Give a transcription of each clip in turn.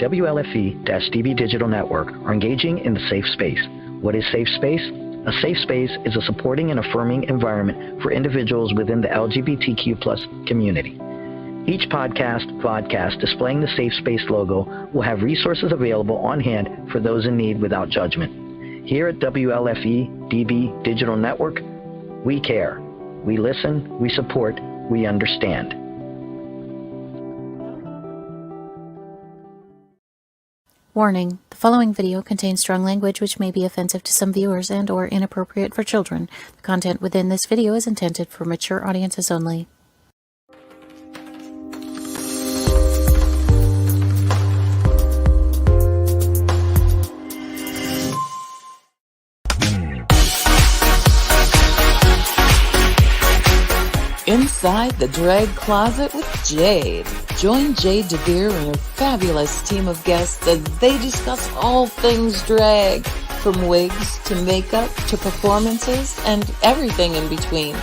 WLFE-DB Digital Network are engaging in the safe space. What is safe space? A safe space is a supporting and affirming environment for individuals within the LGBTQ+ community. Each vodcast displaying the Safe Space logo will have resources available on hand for those in need without judgment. Here at WLFE-DB Digital Network, we care. We listen, we support, we understand. Warning, the following video contains strong language which may be offensive to some viewers and or inappropriate for children. The content within this video is intended for mature audiences only. Inside the Drag Closet with Jade. Join Jade DeVere and her fabulous team of guests as they discuss all things drag, from wigs to makeup to performances and everything in between.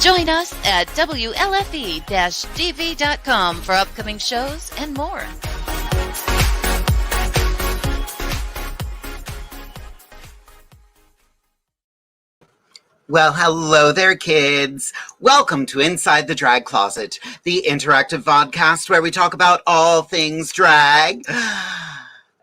Join us at WLFE-DV.com for upcoming shows and more. Well, hello there, kids. Welcome to Inside the Drag Closet, the interactive vodcast where we talk about all things drag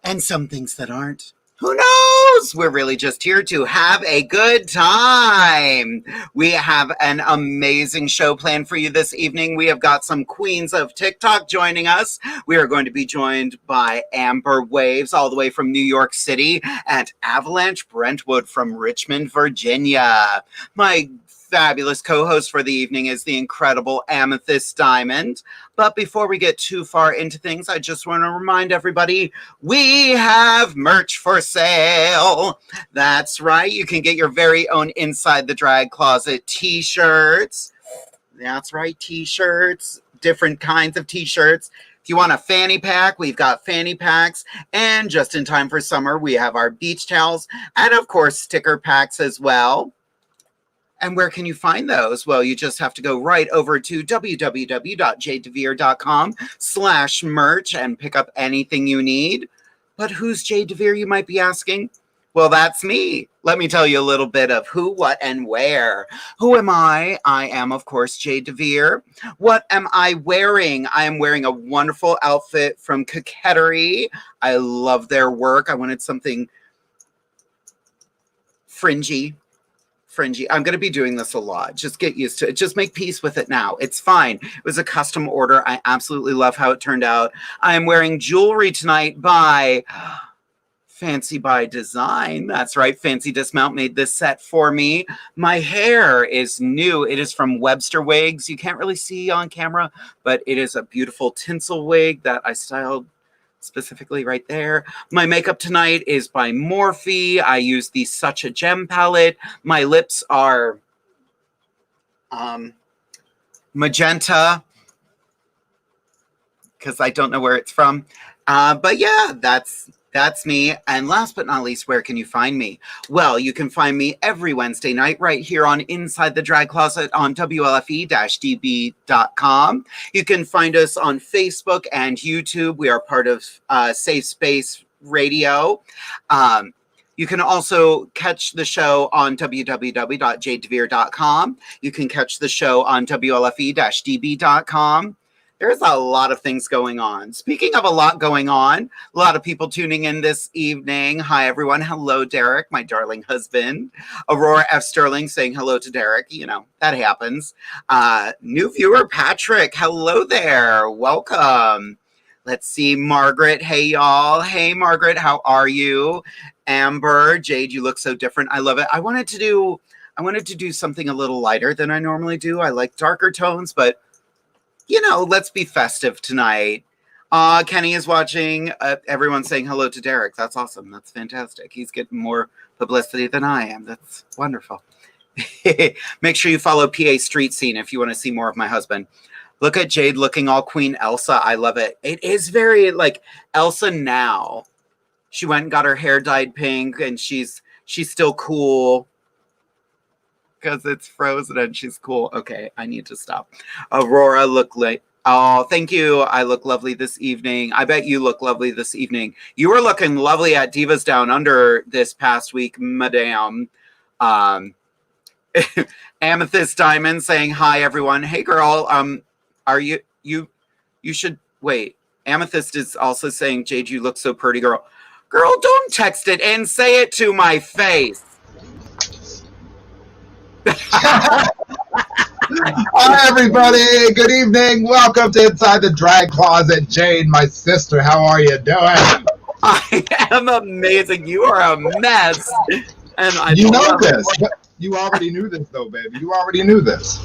and some things that aren't. Who knows? We're really just here to have a good time. We have an amazing show planned for you this evening. We have got some queens of TikTok joining us. We are going to be joined by Amber Waves all the way from New York City and Avalanche Brentwood from Richmond, Virginia. My fabulous co-host for the evening is the incredible Amethyst Diamond. But before we get too far into things, I just want to remind everybody, we have merch for sale. That's right. You can get your very own Inside the Drag Closet t-shirts. That's right, t-shirts, different kinds of t-shirts. If you want a fanny pack, we've got fanny packs. And just in time for summer, we have our beach towels and, of course, sticker packs as well. And where can you find those? Well, you just have to go right over to www.jadedevere.com/merch and pick up anything you need. But who's Jade DeVere, you might be asking? Well, that's me. Let me tell you a little bit of who, what, and where. Who am I? I am, of course, Jade DeVere. What am I wearing? I am wearing a wonderful outfit from Coquettery. I love their work. I wanted something fringy. I'm going to be doing this a lot. Just get used to it. Just make peace with it now. It's fine. It was a custom order. I absolutely love how it turned out. I am wearing jewelry tonight by Fancy by Design. That's right. Fancy Dismount made this set for me. My hair is new. It is from Webster Wigs. You can't really see on camera, but it is a beautiful tinsel wig that I styled specifically right there. My makeup tonight is by Morphe. I use the Such a Gem palette. My lips are magenta because I don't know where it's from. But yeah, that's me. And last but not least, where can you find me? Well, you can find me every Wednesday night right here on Inside the Drag Closet on WLFE-DB.com. You can find us on Facebook and YouTube. We are part of Safe Space Radio. You can also catch the show on www.jadedevere.com. You can catch the show on WLFE-DB.com. There's a lot of things going on. Speaking of a lot going on, a lot of people tuning in this evening. Hi, everyone. Hello, Derek, my darling husband. Aurora F. Sterling saying hello to Derek. You know, that happens. New viewer, Patrick. Hello there. Welcome. Let's see, Margaret. Hey, y'all. Hey, Margaret. How are you? Amber, Jade, you look so different. I love it. I wanted to do something a little lighter than I normally do. I like darker tones, but you know, let's be festive tonight. Kenny is watching. Everyone's saying hello to Derek. That's awesome. That's fantastic. He's getting more publicity than I am. That's wonderful. Make sure you follow PA Street Scene if you want to see more of my husband. Look at Jade looking all Queen Elsa. I love it. It is very like Elsa now. She went and got her hair dyed pink and she's still cool. Because it's frozen and she's cool. Okay, I need to stop. Aurora, look like Oh, thank you. I look lovely this evening. I bet you look lovely this evening. You were looking lovely at Divas Down Under this past week, madame. Amethyst Diamond saying hi, everyone. Hey, girl. Are you should wait. Amethyst is also saying, Jade, you look so pretty, girl. Girl, don't text it and say it to my face. Hi, everybody. Good evening. Welcome to Inside the Drag Closet. Jade, my sister, how are you doing? I am amazing. You are a mess. And I you know this. You already knew this, though, baby. You already knew this.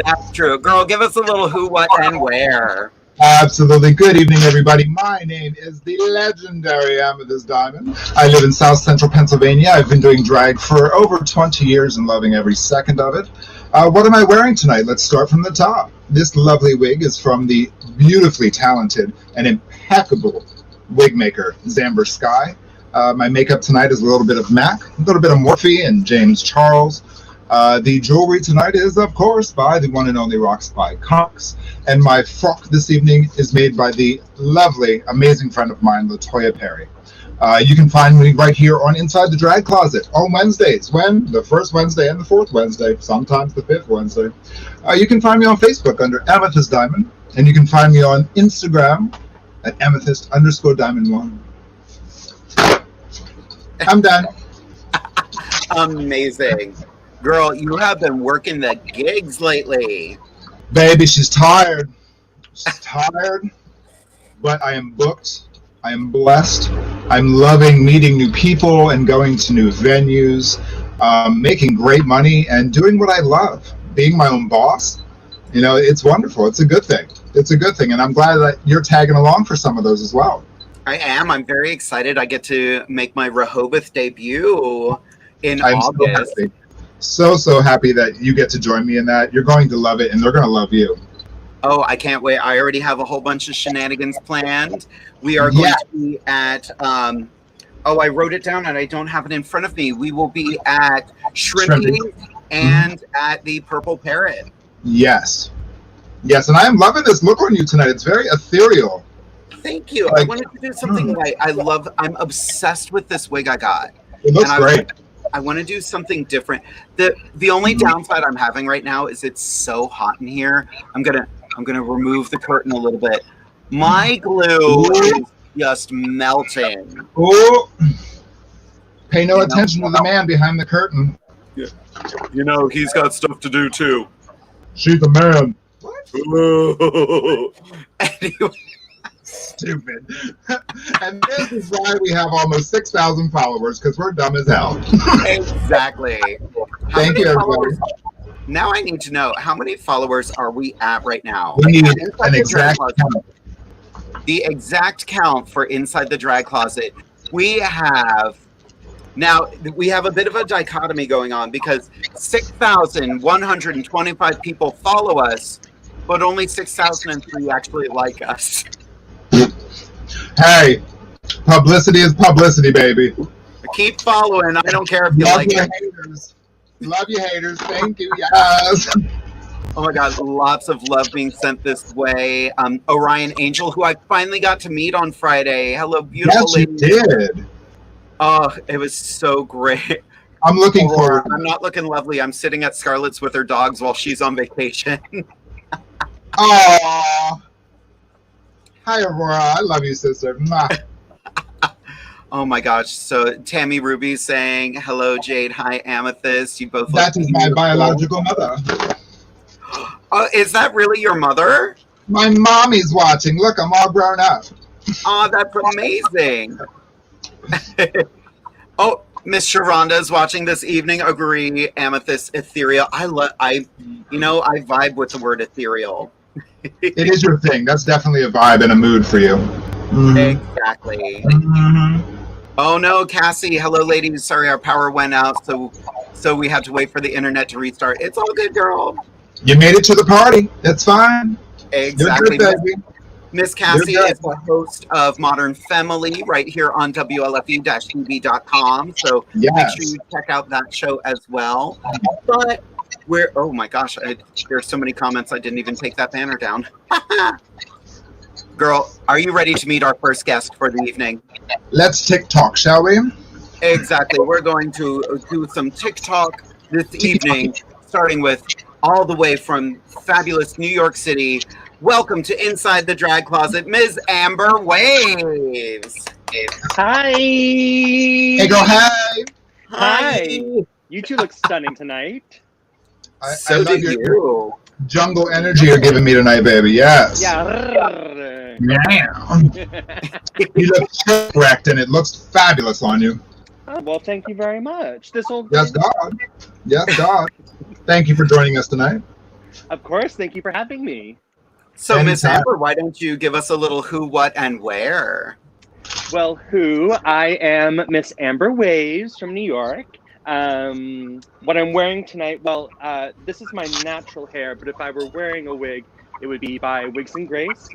That's true. Girl, give us a little who, what, and where. Absolutely. Good evening, everybody. My name is the legendary Amethyst Diamond. I live in South Central Pennsylvania. I've been doing drag for over 20 years and loving every second of it. What am I wearing tonight? Let's start from the top. This lovely wig is from the beautifully talented and impeccable wig maker, Zamber Sky. My makeup tonight is a little bit of MAC, a little bit of Morphe and James Charles. The jewelry tonight is, of course, by the one and only Rock Spy Cox. And my frock this evening is made by the lovely, amazing friend of mine, LaToya Perry. You can find me right here on Inside the Drag Closet on Wednesdays. When? The first Wednesday and the fourth Wednesday, sometimes the fifth Wednesday. You can find me on Facebook under Amethyst Diamond. And you can find me on Instagram at Amethyst_Diamond1. I'm done. Amazing. Girl, you have been working the gigs lately. Baby, she's tired. She's tired, but I am booked. I am blessed. I'm loving meeting new people and going to new venues, making great money and doing what I love, being my own boss. You know, it's wonderful. It's a good thing. It's a good thing. And I'm glad that you're tagging along for some of those as well. I am. I'm very excited. I get to make my Rehoboth debut in August. So happy that you get to join me in that. You're going to love it, and they're going to love you. Oh, I can't wait. I already have a whole bunch of shenanigans planned. We are going to be at, I wrote it down, and I don't have it in front of me. We will be at Shrimpy and at the Purple Parrot. Yes. Yes, and I am loving this look on you tonight. It's very ethereal. Thank you. I wanted to do something light. I'm obsessed with this wig I got. It looks great. I want to do something different. The only downside I'm having right now is it's so hot in here. I'm gonna remove the curtain a little bit. My glue is just melting. Oh, pay no attention to the man behind the curtain. Yeah. You know, he's got stuff to do too. She's the man. What? Anyway. Stupid. And this is why we have almost 6,000 followers, because we're dumb as hell. Exactly. Thank you, everybody. Now I need to know, how many followers are we at right now? We need an exact count. The exact count for Inside the Drag Closet. We have a bit of a dichotomy going on because 6,125 people follow us, but only 6,003 actually like us. Hey, publicity is publicity, baby. Keep following. I don't care if you like it. Haters. Love you, haters. Thank you. Yes. Oh my God, lots of love being sent this way. Orion Angel, who I finally got to meet on Friday. Hello, beautiful lady. Yes, you did. Oh, it was so great. I'm looking forward. I'm not looking lovely. I'm sitting at Scarlett's with her dogs while she's on vacation. Aww. Hi, Aurora. I love you, sister. Oh my gosh. So Tammy Ruby saying, hello, Jade. Hi, Amethyst. You both look That is my biological mother. Is that really your mother? My mommy's watching. Look, I'm all grown up. Oh, that's amazing. Oh, Miss Sharonda is watching this evening. Agree. Amethyst ethereal. I vibe with the word ethereal. It is your thing. That's definitely a vibe and a mood for you. Mm-hmm. Exactly. Mm-hmm. Oh no, Cassie. Hello, ladies. Sorry, our power went out, so we had to wait for the internet to restart. It's all good, girl. You made it to the party. That's fine. Exactly. You're good, baby. Miss Cassie is the host of Modern Family right here on WLFE-TV.com. So make sure you check out that show as well. But Oh my gosh, there's so many comments I didn't even take that banner down. Girl, are you ready to meet our first guest for the evening? Let's TikTok, shall we? Exactly. We're going to do some TikTok this evening, starting with all the way from fabulous New York City. Welcome to Inside the Drag Closet, Ms. Amber Waves. Hi. Hey, girl, hi. Hi. You two look stunning tonight. So I love do your you. jungle energy you're giving me tonight, baby. Yes. Yeah. You look correct, and it looks fabulous on you. Oh, well, thank you very much. Yes, God. Yes, God. Thank you for joining us tonight. Of course. Thank you for having me. So, Miss Anytime. Amber, why don't you give us a little who, what, and where? Well, I am Miss Amber Waves from New York. What I'm wearing tonight, this is my natural hair, but if I were wearing a wig, it would be by Wigs and Grace.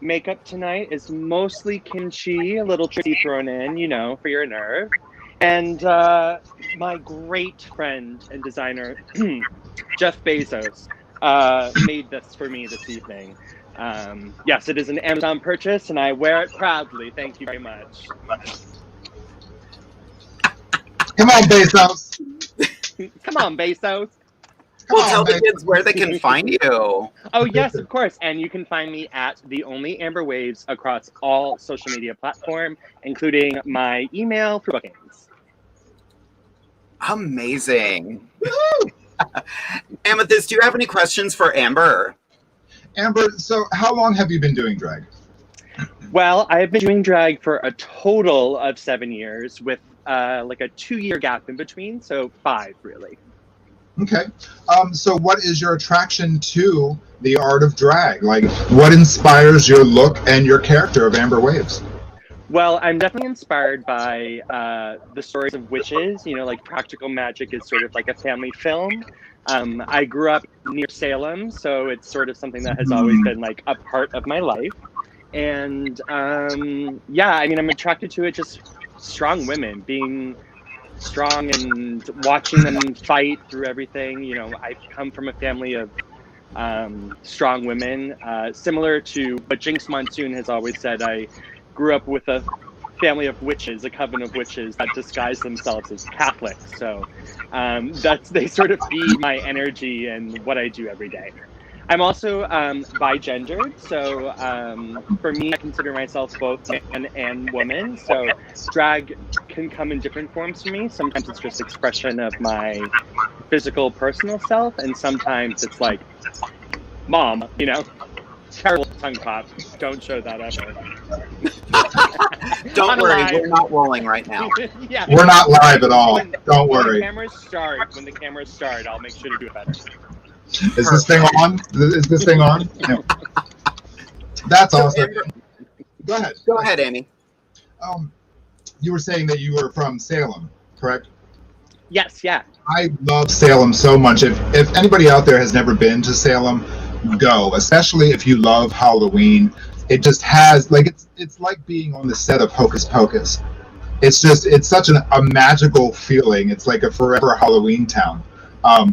Makeup tonight is mostly kimchi, a little trichy thrown in, for your nerve. And my great friend and designer, Jeff Bezos, made this for me this evening. Yes, it is an Amazon purchase, and I wear it proudly. Thank you very much. Come on, Bezos. Come on, Bezos. Well, tell the kids where they can find you. Oh, yes, of course. And you can find me at The Only Amber Waves across all social media platforms, including my email for bookings. Amazing. Amethyst, do you have any questions for Amber? Amber, so how long have you been doing drag? Well, I've been doing drag for a total of 7 years with like a 2-year gap in between, so 5 really. Okay. So what is your attraction to the art of drag? Like, what inspires your look and your character of Amber Waves? Well, I'm definitely inspired by the stories of witches. Like Practical Magic is sort of like a family film. I grew up near Salem, so it's sort of something that has always been like a part of my life. And yeah, I mean, I'm attracted to it, just strong women, being strong and watching them fight through everything. I come from a family of strong women, similar to what Jinx Monsoon has always said. I grew up with a family of witches, a coven of witches that disguise themselves as Catholics. So they sort of feed my energy and what I do every day. I'm also bi-gendered, so for me, I consider myself both man and woman. So drag can come in different forms for me. Sometimes it's just expression of my physical, personal self, and sometimes it's like, mom, terrible tongue pop. Don't show that ever. Don't worry, we're not rolling right now. Yeah. We're not live at all. Don't worry. When the cameras start, I'll make sure to do it better. Is this thing on? Is this thing on? No. That's awesome. Amber, Go ahead. Go ahead, Amy. You were saying that you were from Salem, correct? Yes, yeah. I love Salem so much. If anybody out there has never been to Salem, go. Especially if you love Halloween. It just has it's like being on the set of Hocus Pocus. It's such a magical feeling. It's like a forever Halloween town.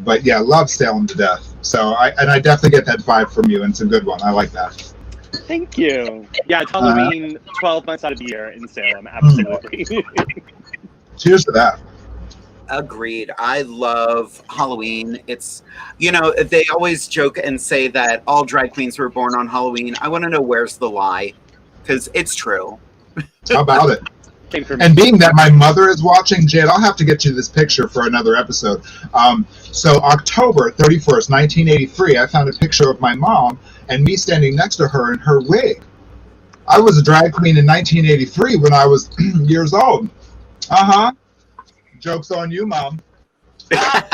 But yeah, love Salem to death. So I definitely get that vibe from you, and it's a good one. I like that. Thank you. Yeah, it's Halloween 12 months out of the year in Salem. Absolutely. Cheers to that. Agreed. I love Halloween. It's, they always joke and say that all drag queens were born on Halloween. I want to know where's the lie, because it's true. How about it? And being that my mother is watching, Jade, I'll have to get you this picture for another episode. So October 31st, 1983, I found a picture of my mom and me standing next to her in her wig. I was a drag queen in 1983 when I was years old. Uh-huh. Joke's on you, Mom. I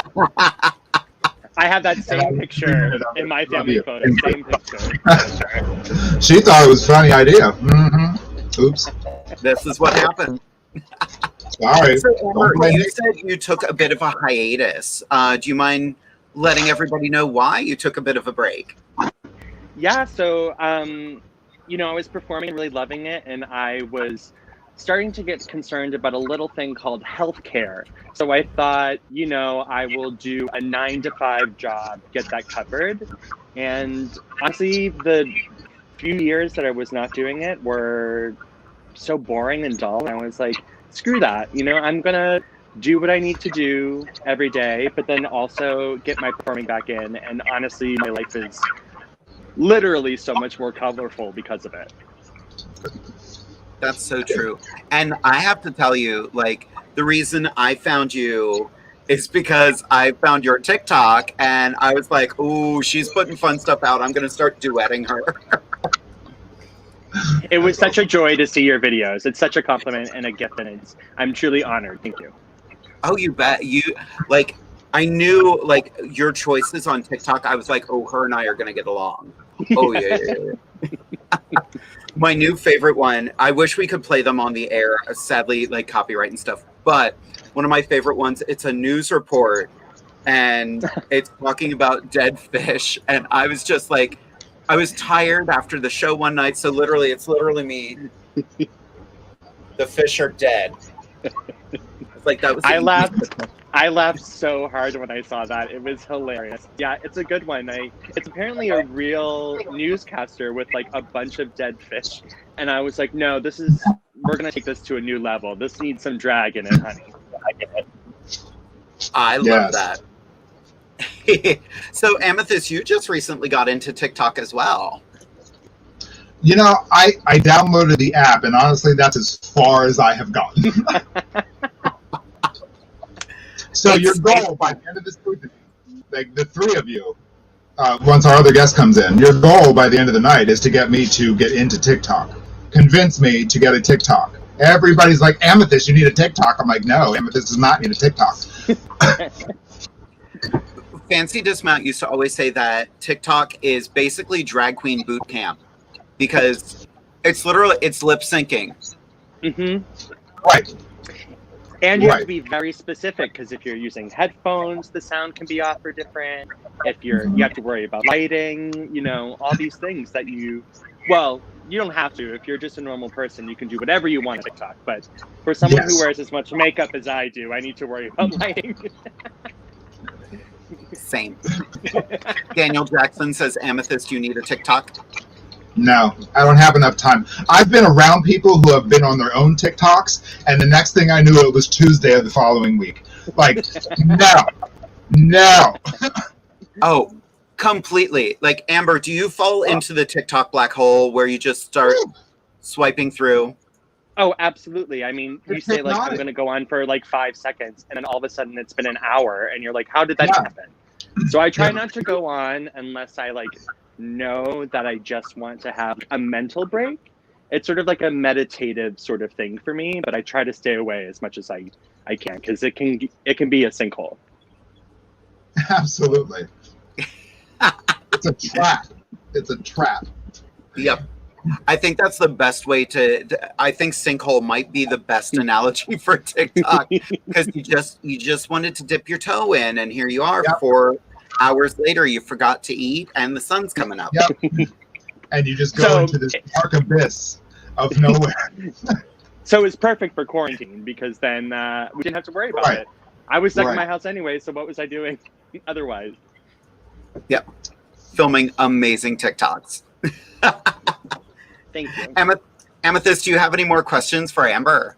have that same picture in my family photo. Same picture. She thought it was a funny idea. Mm-hmm. Oops. This is what happened. Sorry. So, Amber, you said you took a bit of a hiatus. Do you mind letting everybody know why you took a bit of a break? Yeah, so, I was performing and really loving it, and I was starting to get concerned about a little thing called healthcare. So I thought, you know, I will do a 9-to-5 job, get that covered. And honestly, the few years that I was not doing it were so boring and dull. And I was like, screw that. You know, I'm going to do what I need to do every day, but then also get my performing back in. And honestly, my life is literally so much more colorful because of it. That's so true. And I have to tell you, like, the reason I found you is because I found your TikTok and I was like, ooh, she's putting fun stuff out. I'm going to start duetting her. It was such a joy to see your videos. It's such a compliment and a gift, and I'm truly honored. Thank you. Oh, you bet. You, like, I knew, like, your choices on TikTok. I was like, oh, her and I are going to get along. Oh, yeah. My new favorite one, I wish we could play them on the air, sadly, like copyright and stuff, but one of my favorite ones, it's a news report and it's talking about dead fish. And I was just like, I was tired after the show one night. So literally, it's literally me. The fish are dead. Like that was. I laughed so hard when I saw that. It was hilarious. Yeah, it's a good one. It's apparently a real newscaster with like a bunch of dead fish. And I was like, no, we're going to take this to a new level. This needs some drag in it, honey. I love that. So Amethyst, you just recently got into TikTok as well. You know, I downloaded the app, and honestly, that's as far as I have gotten. So your goal by the end of this evening, like the three of you, once our other guest comes in, your goal by the end of the night is to get me to get into TikTok. Convince me to get a TikTok. Everybody's like, Amethyst, you need a TikTok. I'm like, no, Amethyst does not need a TikTok. Fancy Dismount used to always say that TikTok is basically drag queen boot camp because it's literally, it's lip syncing. Mm-hmm. Right. And you have to be very specific because if you're using headphones, the sound can be off or different. If you have to worry about lighting, you know, all these things that you don't have to. If you're just a normal person, you can do whatever you want on TikTok. But for someone who wears as much makeup as I do, I need to worry about lighting. Same. Daniel Jackson says, Amethyst, you need a TikTok? No, I don't have enough time. I've been around people who have been on their own TikToks, and the next thing I knew, it was Tuesday of the following week. Like, no. Oh, completely. Like, Amber, do you fall into the TikTok black hole where you just start swiping through? Oh, absolutely. I mean, you say, like, I'm going to go on for, like, 5 seconds, and then all of a sudden it's been an hour, and you're like, how did that happen? So I try not to go on unless I, like, know that I just want to have a mental break. It's sort of like a meditative sort of thing for me, but I try to stay away as much as I can because it can be a sinkhole. Absolutely. It's a trap. It's a trap. Yep. I think that's the best way I think sinkhole might be the best analogy for TikTok because you just wanted to dip your toe in and here you are 4 hours later, you forgot to eat and the sun's coming up. Yep. And you just go into this dark abyss of nowhere. So it's perfect for quarantine because then we didn't have to worry about it. I was stuck in my house anyway, so what was I doing otherwise? Yep. Filming amazing TikToks. Thank you. Amethyst, do you have any more questions for Amber?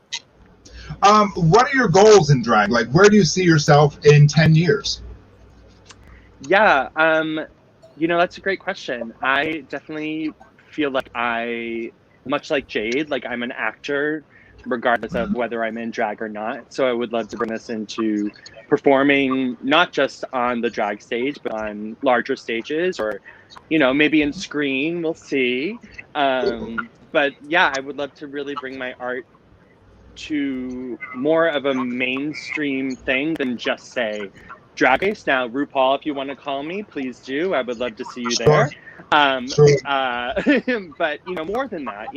What are your goals in drag? Like, where do you see yourself in 10 years? Yeah, that's a great question. I definitely feel like much like Jade, like I'm an actor, regardless of whether I'm in drag or not. So I would love to bring this into performing, not just on the drag stage, but on larger stages or, maybe in screen, we'll see. But yeah, I would love to really bring my art to more of a mainstream thing than just say Drag Race. Now, RuPaul, if you want to call me, please do. I would love to see you there. But, more than that,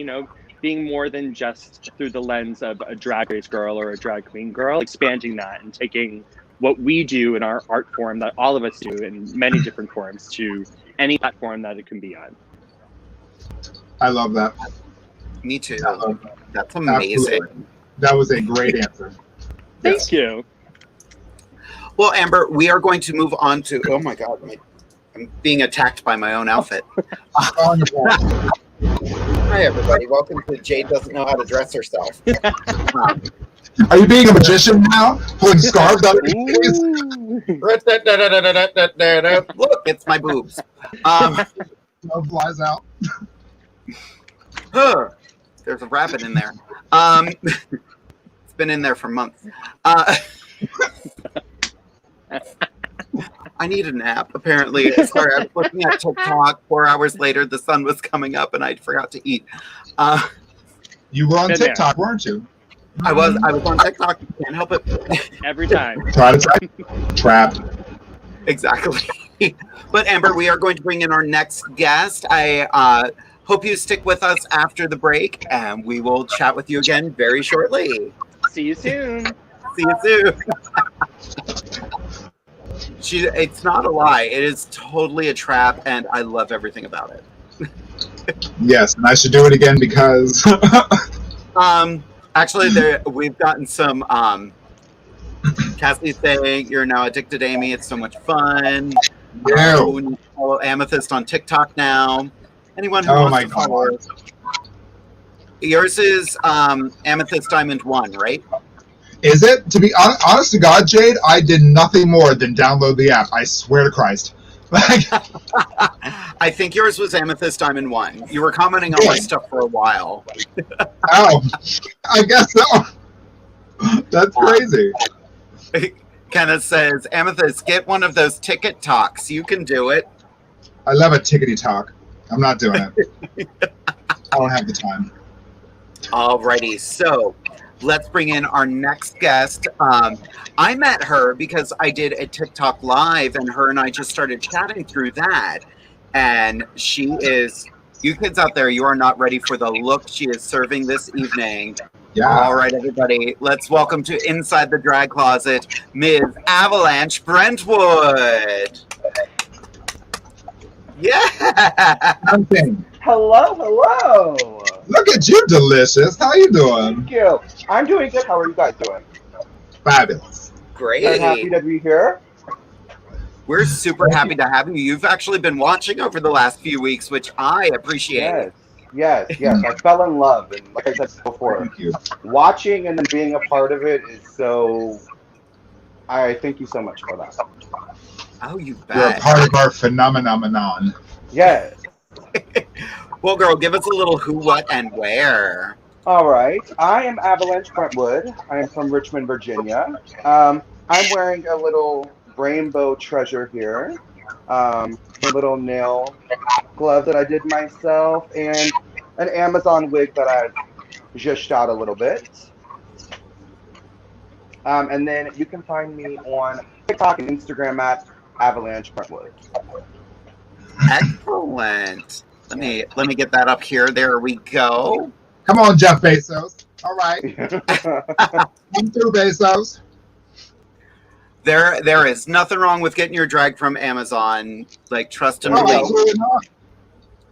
being more than just through the lens of a Drag Race girl or a drag queen girl, expanding that and taking what we do in our art form that all of us do in many different forms to any platform that it can be on. I love that. Me too. That's amazing. Absolutely. That was a great answer. Thank you. Well, Amber, we are going to move on to. Oh my God, I'm being attacked by my own outfit. Hi, everybody. Welcome to Jade Doesn't Know How to Dress Herself. Are you being a magician now? Pulling scarves out of your face? Look, it's my boobs. Snow flies out. There's a rabbit in there. It's been in there for months. I need a nap, apparently. Sorry, I was looking at TikTok. 4 hours later, the sun was coming up, and I forgot to eat. You were on TikTok, weren't you? I was on TikTok. Can't help it. Every time. Try to trap. Exactly. But Amber, we are going to bring in our next guest. I hope you stick with us after the break, and we will chat with you again very shortly. See you soon. See you soon. It's not a lie. It is totally a trap, and I love everything about it. Yes, and I should do it again because. Actually, we've gotten some. Cassie saying you're now addicted, Amy. It's so much fun. Yeah. We need to follow Amethyst on TikTok now. Anyone who Oh wants my to follow. God. Yours is Amethyst Diamond 1, right? Is it? To be honest to God, Jade, I did nothing more than download the app. I swear to Christ. I think yours was Amethyst Diamond 1. You were commenting on my stuff for a while. Oh, I guess so. That's crazy. Kenneth says, Amethyst, get one of those ticket talks. You can do it. I love a tickety talk. I'm not doing it. I don't have the time. Alrighty, so let's bring in our next guest. I met her because I did a TikTok live, and her and I just started chatting through that. And she is, you kids out there, you are not ready for the look she is serving this evening. Yeah. All right, everybody, let's welcome to Inside the Drag Closet, Ms. Avalanche Brentwood. Yeah. Hello, hello. Look at you, delicious. How you doing? Thank you. I'm doing good. How are you guys doing? Fabulous. Great. Very happy to be here. We're super happy to have you. You've actually been watching over the last few weeks, which I appreciate. Yes. I fell in love, and like I said before, Thank you. watching and then being a part of it is so. I thank you so much for that. Oh, you You're a bet. part of our phenomenon. Yes. Well, girl, give us a little who, what, and where. All right. I am Avalanche Brentwood. I am from Richmond, Virginia. I'm wearing a little rainbow treasure here. A little nail glove that I did myself, and an Amazon wig that I've zhushed out a little bit. And then you can find me on TikTok and Instagram at Avalanche Brentwood. Excellent. Let me get that up here. There we go. Come on, Jeff Bezos. All right. Come through, Bezos. There is nothing wrong with getting your drag from Amazon. Like, trust and No, believe. absolutely not.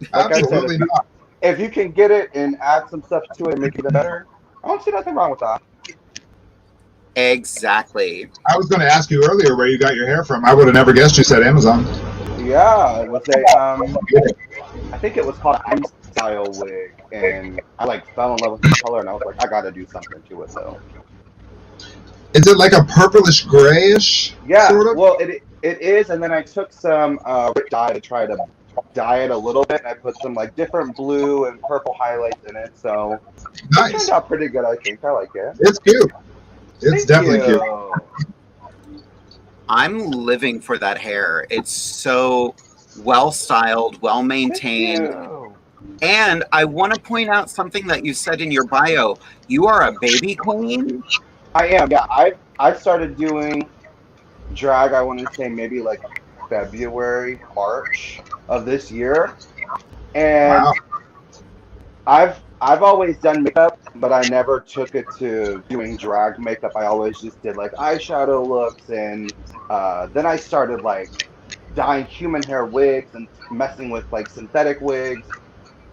Like I said, Absolutely not. if you can get it and add some stuff to it and make it better, I don't see nothing wrong with that. Exactly. I was going to ask you earlier where you got your hair from. I would have never guessed you said Amazon. Yeah, it was a I think it was called an style wig, and I like fell in love with the color, and I was like, I gotta do something to it. So Is it like a purplish grayish? yeah, Sort of? well it is, and then I took some dye to try to dye it a little bit, and I put some like different blue and purple highlights in it. So it Nice. turned out pretty good. I think I like it. It's cute. It's Thank definitely cute. you. I'm living for that hair. It's so well styled, well Thank maintained. you. And I want to point out something that you said in your bio. You are a baby queen. I am. Yeah, I've started doing drag. I want to say maybe like February, March of this year, and Wow. I've always done makeup, but I never took it to doing drag makeup. I always just did like eyeshadow looks, and then I started like dyeing human hair wigs and messing with like synthetic wigs.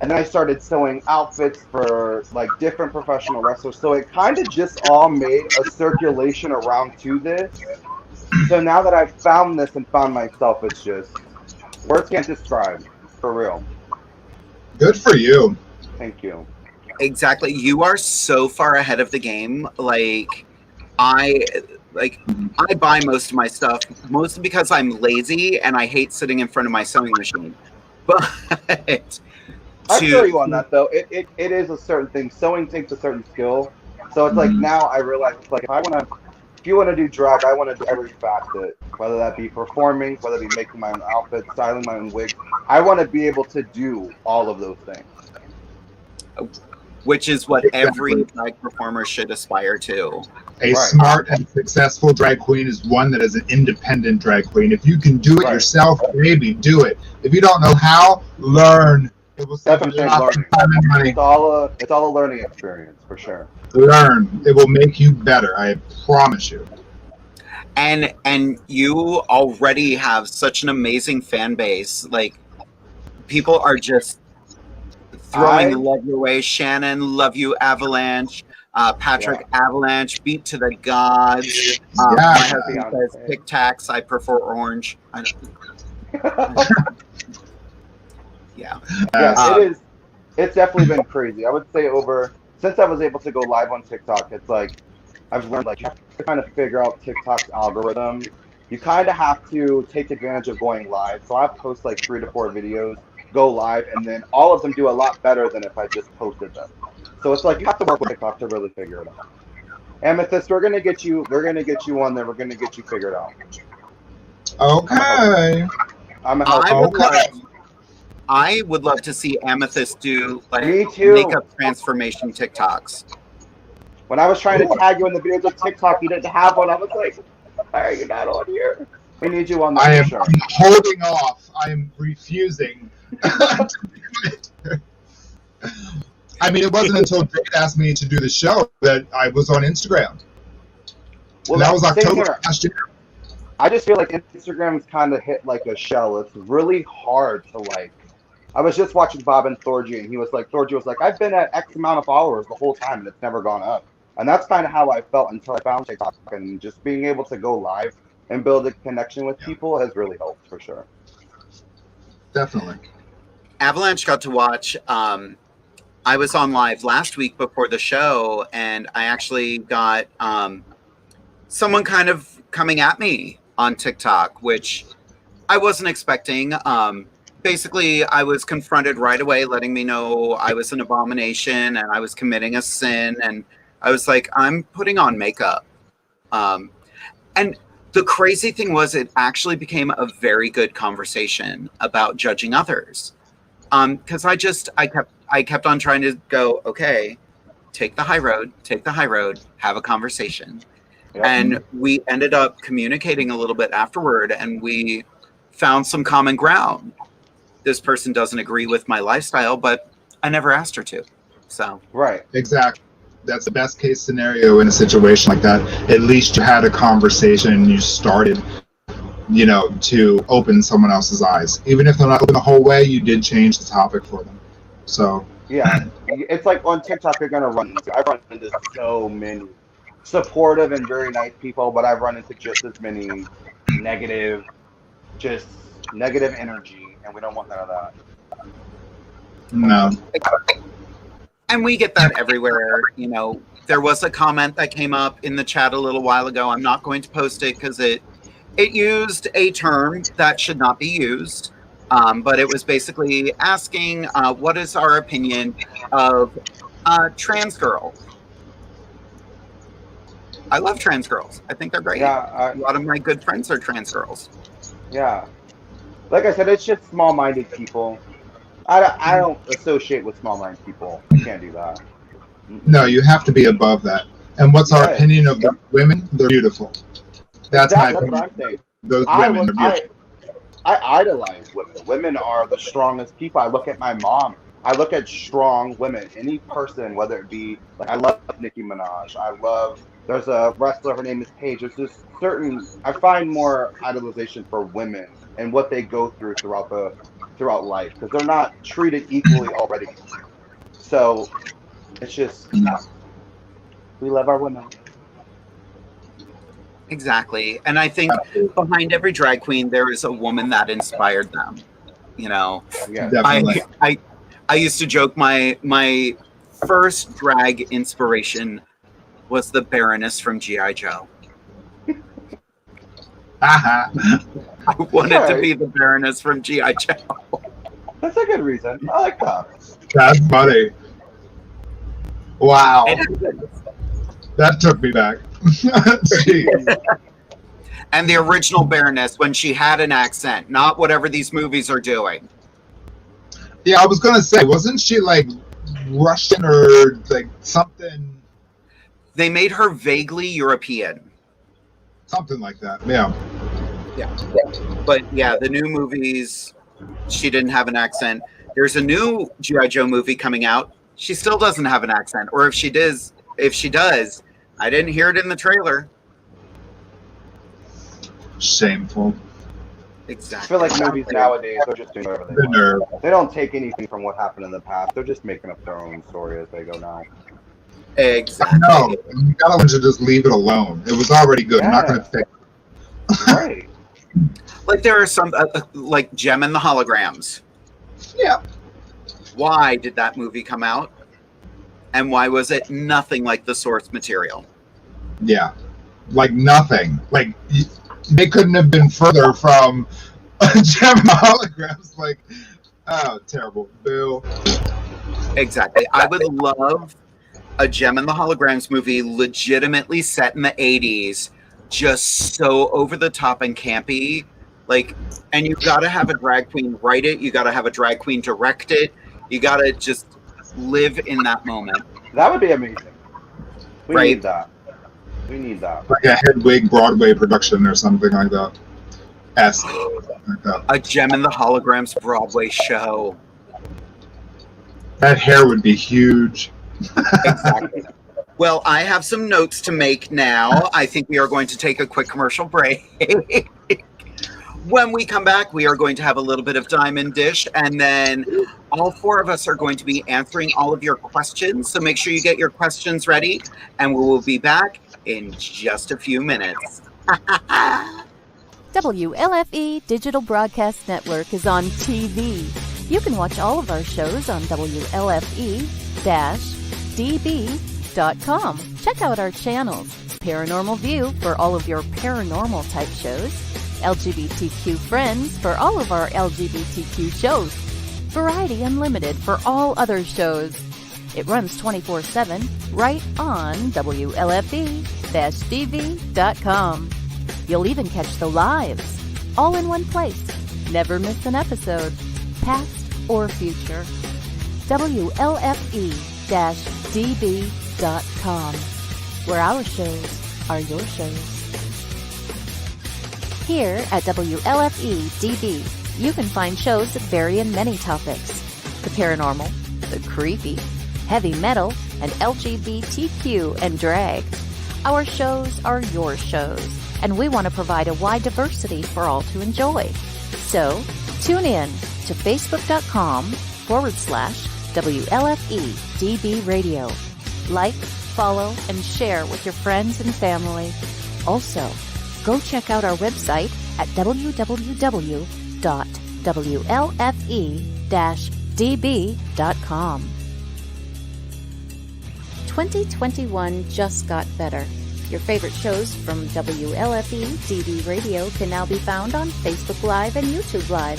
And then I started sewing outfits for like different professional wrestlers. So it kind of just all made a circulation around to this. So now that I've found this and found myself, it's just words can't describe, for real. Good for you. Thank you. Exactly. You are so far ahead of the game. I buy most of my stuff mostly because I'm lazy and I hate sitting in front of my sewing machine. But I feel you on that though. It is a certain thing. Sewing takes a certain skill. So it's like now I realize it's like if you want to do drag, I want to do every facet, whether that be performing, whether it be making my own outfits, styling my own wigs. I want to be able to do all of those things. Which is what every drag performer should aspire to. A smart and successful drag queen is one that is an independent drag queen. If you can do it yourself, maybe do it. If you don't know how, learn. It will save you lots of time and money. It's all a learning experience for sure. Learn. It will make you better. I promise you. And you already have such an amazing fan base. Like, people are just throwing love your way. Shannon, love you, Avalanche. Patrick, Avalanche, beat to the gods. My husband says Tic Tacs. I prefer orange. Yeah, it is. It's definitely been crazy. I would say since I was able to go live on TikTok, it's like I've learned like you have to kind of figure out TikTok's algorithm. You kind of have to take advantage of going live. So I post like 3 to 4 videos, go live, and then all of them do a lot better than if I just posted them. So it's like you have to work with TikTok to really figure it out. Amethyst, we're gonna get you on there. We're gonna get you figured out. Okay. I would love to see Amethyst do like makeup transformation TikToks. When I was trying to tag you in the videos of TikTok, you didn't have one. I was like, why are you not on here? We need you on there. I'm holding off. I am refusing. I mean, it wasn't until Jade asked me to do the show that I was on Instagram. Well, that was October last year. I just feel like Instagram's kind of hit like a shell. It's really hard to like. I was just watching Bob and Thorgy, and Thorgy was like, I've been at X amount of followers the whole time, and it's never gone up. And that's kind of how I felt until I found TikTok. And just being able to go live and build a connection with people has really helped, for sure. Definitely. Avalanche got to watch. I was on live last week before the show, and I actually got someone kind of coming at me on TikTok, which I wasn't expecting. Basically, I was confronted right away, letting me know I was an abomination and I was committing a sin. And I was like, I'm putting on makeup. And the crazy thing was, it actually became a very good conversation about judging others. Because I kept on trying to go, okay, take the high road, have a conversation. Yep. And we ended up communicating a little bit afterward, and we found some common ground. This person doesn't agree with my lifestyle, but I never asked her to. So Exactly. That's the best case scenario in a situation like that. At least you had a conversation and you started, to open someone else's eyes. Even if they're not open the whole way, you did change the topic for them. So yeah, it's like on TikTok you're gonna I've run into so many supportive and very nice people, but I've run into just as many negative energy, and we don't want none of that. No. And we get that everywhere. There was a comment that came up in the chat a little while ago. I'm not going to post it because it used a term that should not be used. But it was basically asking what is our opinion of trans girls. I love trans girls. I think they're great. Yeah, a lot of my good friends are trans girls. Yeah. Like I said, it's just small-minded people. I don't associate with small-minded people. I can't do that. No, you have to be above that. And what's our opinion of the women? They're beautiful. That's my opinion. What I'm saying. Those women are beautiful. I idolize women. Women are the strongest people. I look at my mom. I look at strong women. Any person, whether it be, like, I love Nicki Minaj. There's a wrestler, her name is Paige. There's just I find more idolization for women and what they go through throughout throughout life because they're not treated equally already. So it's just we love our women. Exactly. And I think behind every drag queen there is a woman that inspired them. You know. Yeah. Definitely. I used to joke my first drag inspiration was the Baroness from G.I. Joe. I wanted to be the Baroness from G.I. Joe. That's a good reason. I like that. That's funny. Wow. That took me back. Jeez. And the original Baroness when she had an accent, not whatever these movies are doing. Yeah, I was gonna say, wasn't she like Russian or like something? They made her vaguely European. Something like that. Yeah. Yeah. But yeah, the new movies, she didn't have an accent. There's a new G.I. Joe movie coming out. She still doesn't have an accent. Or if she does, I didn't hear it in the trailer. Shameful. Exactly. I feel like movies nowadays are just doing whatever they want. They don't take anything from what happened in the past. They're just making up their own story as they go now. Exactly. No, you gotta learn to just leave it alone. It was already good. I'm not gonna fix it. Right. Like there are some, like Gem and the Holograms. Yeah. Why did that movie come out? And why was it nothing like the source material? Yeah. Like nothing. Like they couldn't have been further from Gem and the Holograms. Like, oh, terrible. Boo. Exactly. I would love a Gem and the Holograms movie legitimately set in the 80s, just so over the top and campy. Like, and you gotta have a drag queen write it, you gotta have a drag queen direct it, you gotta just live in that moment. That would be amazing. We Right. need that. We need that. Like a Hedwig Broadway production or something like that. Like that. A Gem and the Holograms Broadway show. That hair would be huge. Exactly. Well, I have some notes to make now. I think we are going to take a quick commercial break. When we come back, we are going to have a little bit of Diamond Dish, and then all four of us are going to be answering all of your questions. So make sure you get your questions ready, and we will be back in just a few minutes. WLFE Digital Broadcast Network is on TV. You can watch all of our shows on WLFE-DB.com. Check out our channels. Paranormal View for all of your paranormal type shows. LGBTQ Friends for all of our LGBTQ shows. Variety Unlimited for all other shows. It runs 24/7 right on WLFE-DB.com. You'll even catch the lives, all in one place. Never miss an episode, past or future. WLFE-DB.com, where our shows are your shows. Here at WLFE-DB, you can find shows that vary in many topics. The paranormal, the creepy, heavy metal, and LGBTQ and drag. Our shows are your shows, and we want to provide a wide diversity for all to enjoy. So, tune in to Facebook.com/WLFE-DB Radio. Like, follow, and share with your friends and family. Also, go check out our website at www.WLFE-DB.com. 2021 just got better. Your favorite shows from WLFE-DB Radio can now be found on Facebook Live and YouTube Live.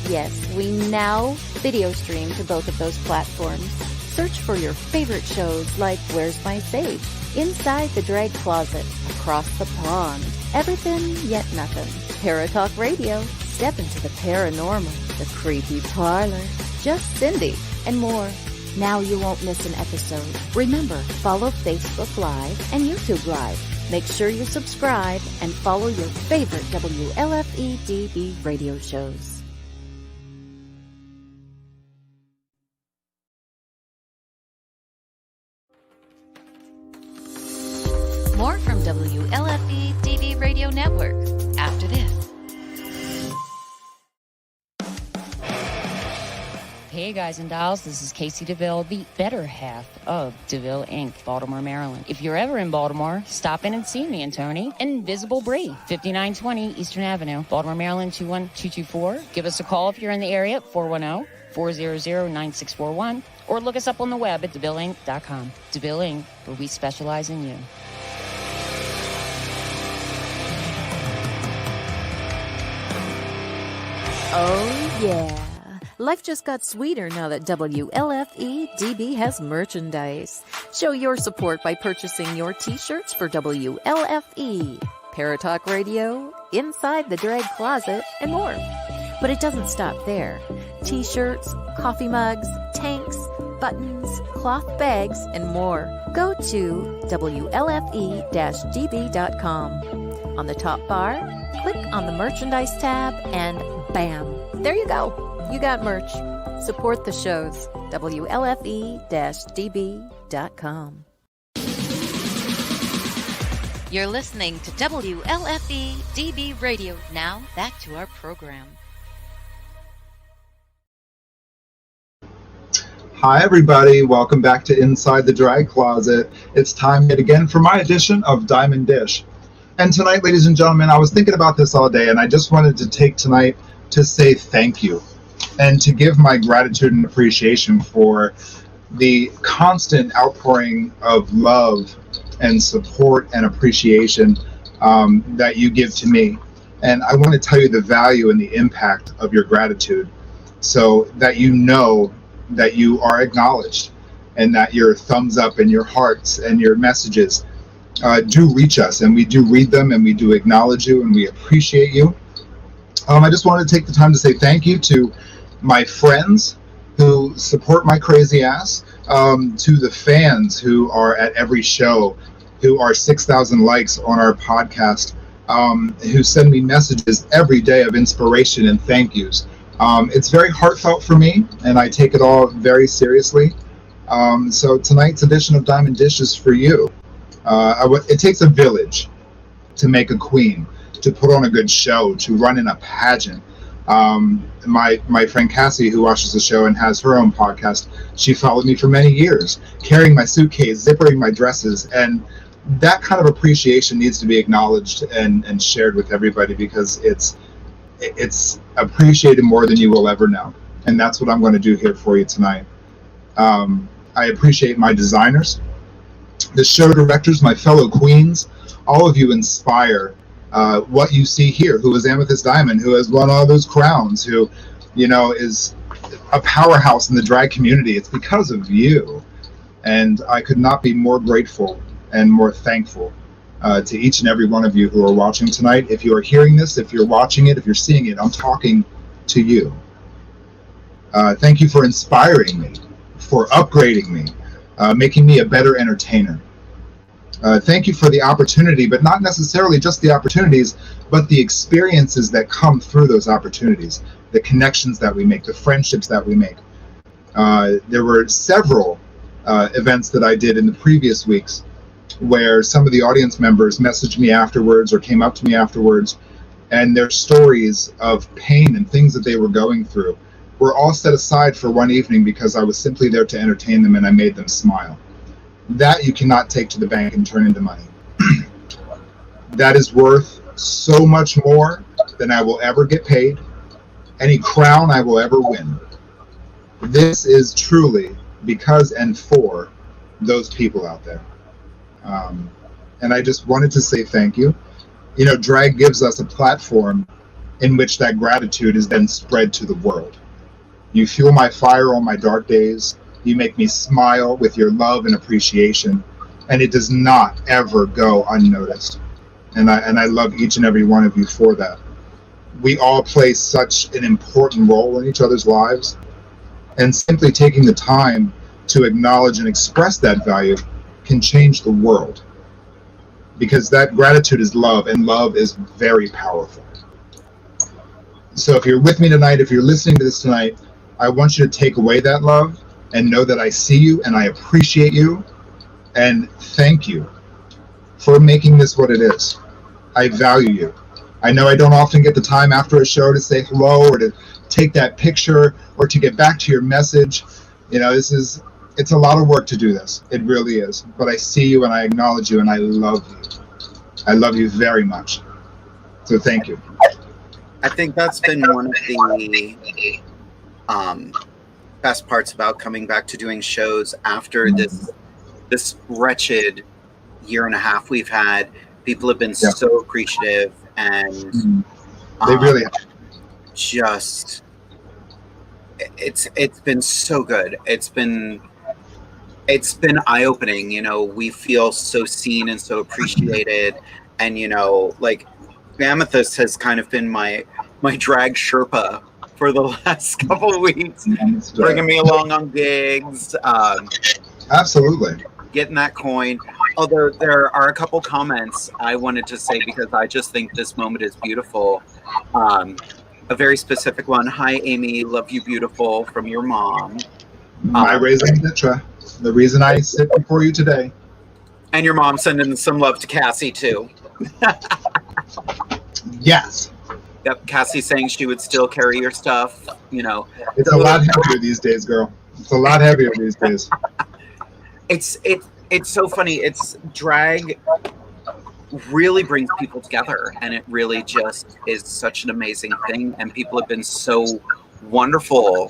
Yes, we now video stream to both of those platforms. Search for your favorite shows like Where's My Sage, Inside the Drag Closet, Across the Pond, Everything Yet Nothing, Paratalk Radio, Step into the Paranormal, The Creepy Parlor, Just Cindy, and more. Now you won't miss an episode. Remember, follow Facebook Live and YouTube Live. Make sure you subscribe and follow your favorite WLFE-DB radio shows. More from WLFE TV Radio Network after this. Hey guys and dolls, this is Casey DeVille, the better half of DeVille Inc., Baltimore, Maryland. If you're ever in Baltimore, stop in and see me and Tony. Invisible Brie, 5920 Eastern Avenue, Baltimore, Maryland, 21224. Give us a call if you're in the area at 410-400-9641, or look us up on the web at DeVilleInc.com. DeVille Inc., where we specialize in you. Oh, yeah. Life just got sweeter now that WLFE-DB has merchandise. Show your support by purchasing your t-shirts for WLFE, Paratalk Radio, Inside the Drag Closet, and more. But it doesn't stop there. T-shirts, coffee mugs, tanks, buttons, cloth bags, and more. Go to WLFE-DB.com. On the top bar, click on the merchandise tab, and bam, there you go. You got merch. Support the shows. WLFE-DB.com. You're listening to WLFE DB Radio. Now, back to our program. Hi everybody, welcome back to Inside the Drag Closet. It's time yet again for my edition of Diamond Dish. And tonight, ladies and gentlemen, I was thinking about this all day, and I just wanted to take tonight to say thank you and to give my gratitude and appreciation for the constant outpouring of love and support and appreciation that you give to me. And I want to tell you the value and the impact of your gratitude, so that you know that you are acknowledged and that your thumbs up and your hearts and your messages do reach us, and we do read them, and we do acknowledge you, and we appreciate you. I just wanted to take the time to say thank you to my friends who support my crazy ass, to the fans who are at every show, who are 6,000 likes on our podcast, who send me messages every day of inspiration and thank yous. It's very heartfelt for me, and I take it all very seriously. So tonight's edition of Diamond Dish is for you. It takes a village to make a queen, to put on a good show, to run in a pageant. My friend Cassie, who watches the show and has her own podcast, she followed me for many years, carrying my suitcase, zippering my dresses, and that kind of appreciation needs to be acknowledged and shared with everybody, because it's appreciated more than you will ever know. And that's what I'm going to do here for you tonight. I appreciate my designers, the show directors, my fellow queens. All of you inspire what you see here, who is Amethyst Diamond, who has won all those crowns, who, you know, is a powerhouse in the drag community. It's because of you. And I could not be more grateful and more thankful to each and every one of you who are watching tonight. If you are hearing this, if you're watching it, if you're seeing it, I'm talking to you. Thank you for inspiring me, for upgrading me, making me a better entertainer. Thank you for the opportunity, but not necessarily just the opportunities, but the experiences that come through those opportunities, the connections that we make, the friendships that we make. There were several events that I did in the previous weeks where some of the audience members messaged me afterwards or came up to me afterwards, and their stories of pain and things that they were going through were all set aside for one evening because I was simply there to entertain them and I made them smile. That you cannot take to the bank and turn into money. That is worth so much more than I will ever get paid, any crown I will ever win. This is truly because and for those people out there. And I just wanted to say thank you. You know, drag gives us a platform in which that gratitude is then spread to the world. You fuel my fire on my dark days. You make me smile with your love and appreciation, and it does not ever go unnoticed. And I love each and every one of you for that. We all play such an important role in each other's lives, and simply taking the time to acknowledge and express that value can change the world, because that gratitude is love, and love is very powerful. So if you're with me tonight, if you're listening to this tonight, I want you to take away that love and know that I see you and I appreciate you, and thank you for making this what it is. I value you. I know I don't often get the time after a show to say hello or to take that picture or to get back to your message. You know, it's a lot of work to do this. It really is. But I see you and I acknowledge you and I love you. I love you very much. So thank you. I think that's been one of the best parts about coming back to doing shows after this wretched year and a half we've had. People have been so appreciative, and they really have. Just it's been so good. It's been eye-opening. You know, we feel so seen and so appreciated, and you know, like Amethyst has kind of been my drag Sherpa for the last couple of weeks, bringing me along on gigs. Absolutely. Getting that coin. Although there are a couple comments I wanted to say because I just think this moment is beautiful. A very specific one. Hi, Amy. Love you, beautiful, from your mom. My raison d'etre. The reason I sit before you today. And your mom sending some love to Cassie, too. Yes. Yep, Cassie saying she would still carry your stuff, you know. It's a lot heavier these days, girl. It's a lot heavier these days. It's so funny. It's drag really brings people together, and it really just is such an amazing thing. And people have been so wonderful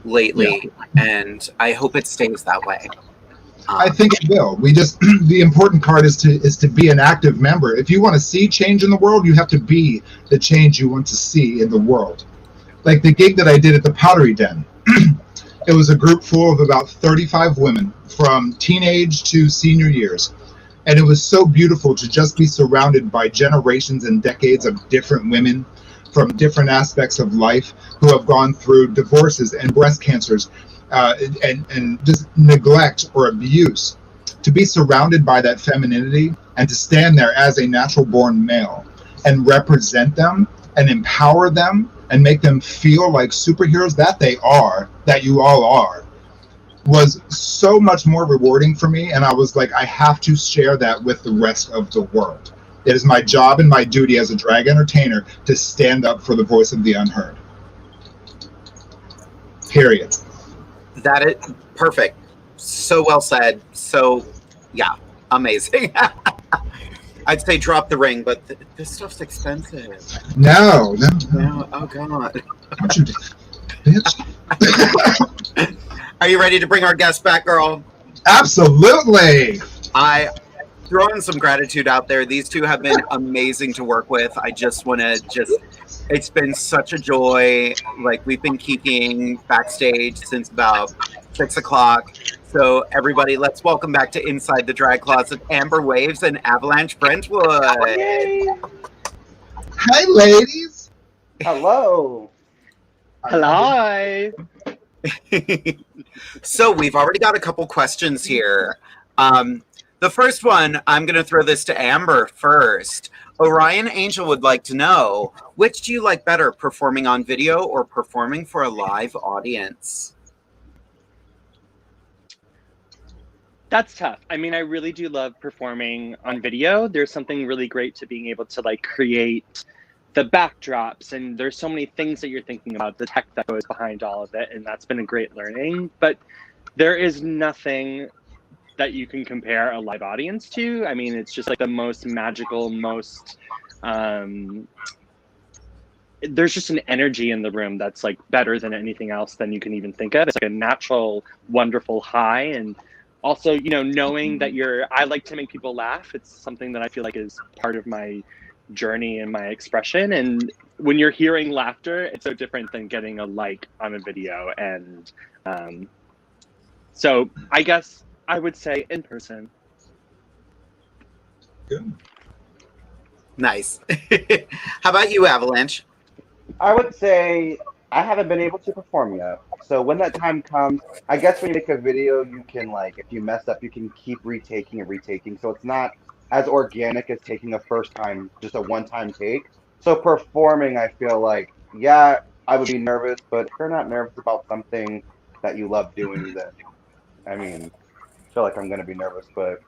lately, and I hope it stays that way. I think it will. We just the important part is to be an active member. If you want to see change in the world, you have to be the change you want to see in the world. Like the gig that I did at the Pottery Den. It was a group full of about 35 women from teenage to senior years. And it was so beautiful to just be surrounded by generations and decades of different women from different aspects of life who have gone through divorces and breast cancers and just neglect or abuse. To be surrounded by that femininity and to stand there as a natural born male and represent them and empower them and make them feel like superheroes that you all are, was so much more rewarding for me. And I was like, I have to share that with the rest of the world. It is my job and my duty as a drag entertainer to stand up for the voice of the unheard. Period. That is perfect. So well said. So, yeah, amazing. I'd say drop the ring, but this stuff's expensive. No. Oh, God. Don't you, bitch. Are you ready to bring our guest back, girl? Absolutely. I throw in some gratitude out there. These two have been amazing to work with. I just want to it's been such a joy. Like, we've been keeping backstage since about 6 o'clock. So everybody, let's welcome back to Inside the Drag Closet, Amber Waves and Avalanche Brentwood. Yay. Hi, ladies. Hello. Hello. So we've already got a couple questions here. The first one, I'm going to throw this to Amber first. Orion Angel would like to know, which do you like better, performing on video or performing for a live audience? That's tough. I mean, I really do love performing on video. There's something really great to being able to like create the backdrops, and there's so many things that you're thinking about, the tech that goes behind all of it, and that's been a great learning. But there is nothing that you can compare a live audience to. I mean, it's just like the most magical, most there's just an energy in the room that's like better than anything else than you can even think of. It's like a natural, wonderful high. And also, you know, knowing that I like to make people laugh. It's something that I feel like is part of my journey and my expression. And when you're hearing laughter, it's so different than getting a like on a video. And so I guess I would say in person. Good. Nice. How about you, Avalanche? I would say I haven't been able to perform yet. So when that time comes, I guess when you make a video, you can, like, if you mess up, you can keep retaking and retaking. So it's not as organic as taking a first time, just a one-time take. So performing, I feel like, yeah, I would be nervous, but if you're not nervous about something that you love doing, then, I mean, I feel like I'm going to be nervous, but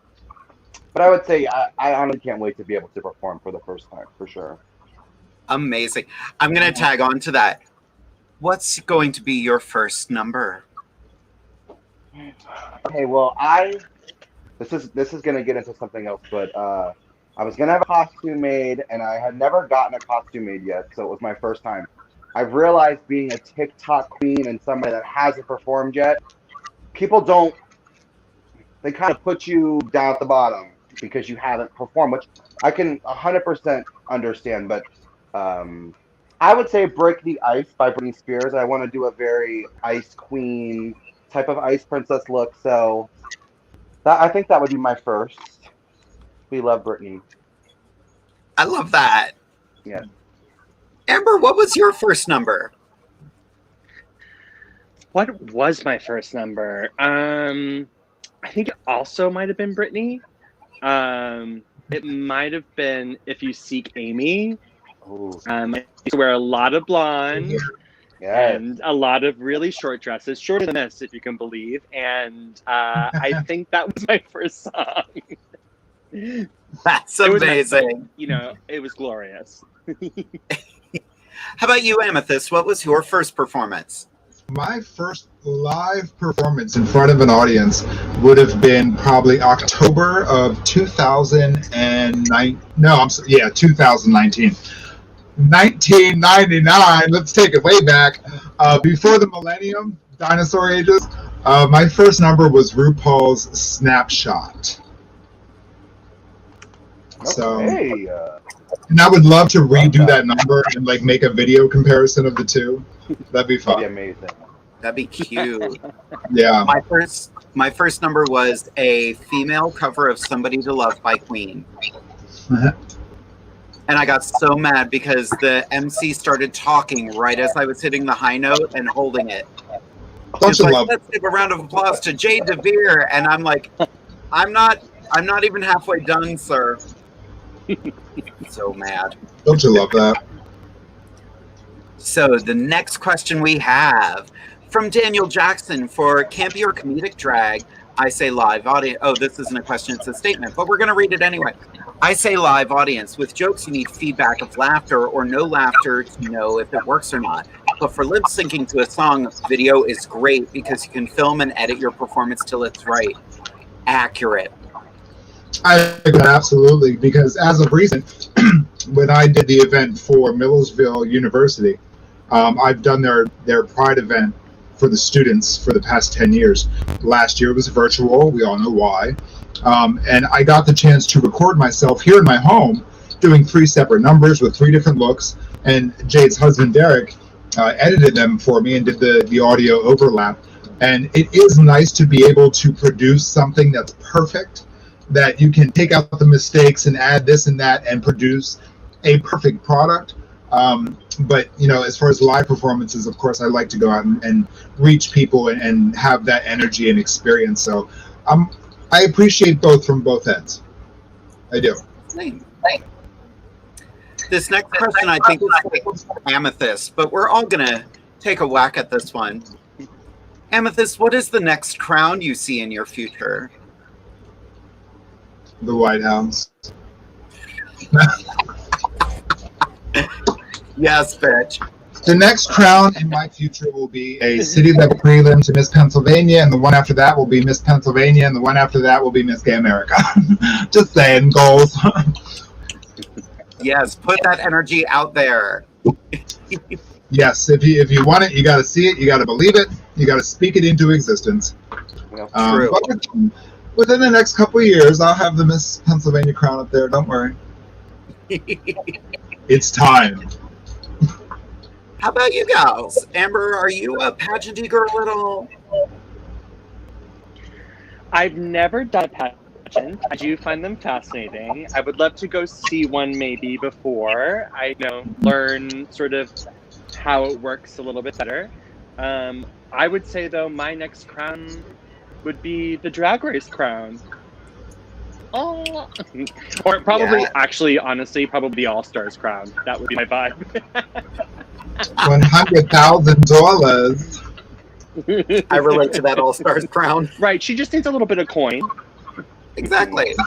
I would say I honestly can't wait to be able to perform for the first time, for sure. Amazing. I'm going to tag on to that. What's going to be your first number? Okay, well, this is gonna get into something else, but I was gonna have a costume made, and I had never gotten a costume made yet, so it was my first time. I've realized being a TikTok queen and somebody that hasn't performed yet, people don't. They kind of put you down at the bottom because you haven't performed, which I can 100% understand. But I would say "Break the Ice" by Britney Spears. I want to do a very ice queen type of ice princess look, so I think that would be my first. We love Britney. I love that. Yeah. Amber, what was your first number? What was my first number? I think it also might have been Britney. It might have been "If You Seek Amy." I used to wear a lot of blonde and a lot of really short dresses, shorter than this, if you can believe. And I think that was my first song. That's amazing. It was glorious. How about you, Amethyst? What was your first performance? My first live performance in front of an audience would have been probably October of 2009. 2019. 1999. Let's take it way back. Before the millennium, dinosaur ages. My first number was RuPaul's Snapshot. So, and I would love to redo that number and like make a video comparison of the two. That'd be fun. That'd be amazing. That'd be cute. Yeah. My first number was a female cover of "Somebody to Love" by Queen. And I got so mad because the MC started talking right as I was hitting the high note and holding it. Let's give a round of applause to Jade DeVere. And I'm like, I'm not even halfway done, sir. So mad. Don't you love that? So the next question we have from Daniel Jackson for "Campy or Comedic Drag." I say live audience. Oh, this isn't a question, it's a statement, but we're going to read it anyway. I say live audience. With jokes, you need feedback of laughter or no laughter to know if it works or not. But for lip syncing to a song, video is great because you can film and edit your performance till it's right. Accurate. I agree, absolutely, because as of recent, when I did the event for Millersville University, I've done their Pride event for the students for the past 10 years. Last year it was virtual. We all know why. And I got the chance to record myself here in my home doing 3 separate numbers with 3 different looks. And Jade's husband, Derek, edited them for me and did the audio overlap. And it is nice to be able to produce something that's perfect, that you can take out the mistakes and add this and that and produce a perfect product. But as far as live performances, of course, I like to go out and reach people and have that energy and experience. So I appreciate both from both ends. I do. This next question, I think, is for Amethyst, but we're all going to take a whack at this one. Amethyst, what is the next crown you see in your future? The White House. Yes, bitch. The next crown in my future will be a city level prelim to Miss Pennsylvania, and the one after that will be Miss Pennsylvania, and the one after that will be Miss Gay America. Just saying, goals. Yes, put that energy out there. Yes, if you want it, you got to see it, you got to believe it, you got to speak it into existence. True. But within the next couple of years, I'll have the Miss Pennsylvania crown up there. Don't worry. It's time. How about you gals? Amber, are you a pageanty girl at all? I've never done a pageant. I do find them fascinating. I would love to go see one maybe before I learn sort of how it works a little bit better. I would say, though, my next crown would be the Drag Race crown. Oh. Or probably, actually, honestly, probably the All-Stars crown. That would be my vibe. $100,000. I relate to that All-Stars crown. Right, she just needs a little bit of coin. Exactly. A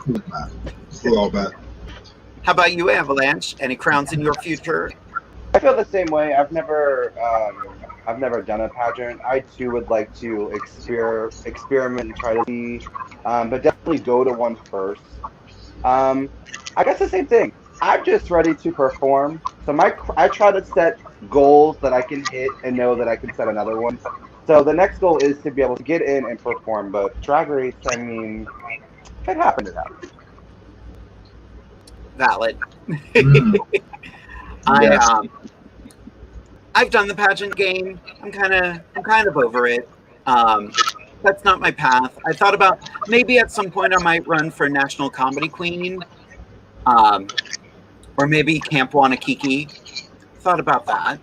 little bit. How about you, Avalanche? Any crowns in your future? I feel the same way. I've never done a pageant. I too would like to experiment and try to see, but definitely go to one first. Um, I guess the same thing. I'm just ready to perform. So I try to set goals that I can hit and know that I can set another one. So the next goal is to be able to get in and perform. But Drag Race, I mean, it happened. It happened. Valid. Yes. I've done the pageant game. I'm kind of over it. That's not my path. I thought about maybe at some point I might run for National Comedy Queen, or maybe Camp Wanakiki. Thought about that,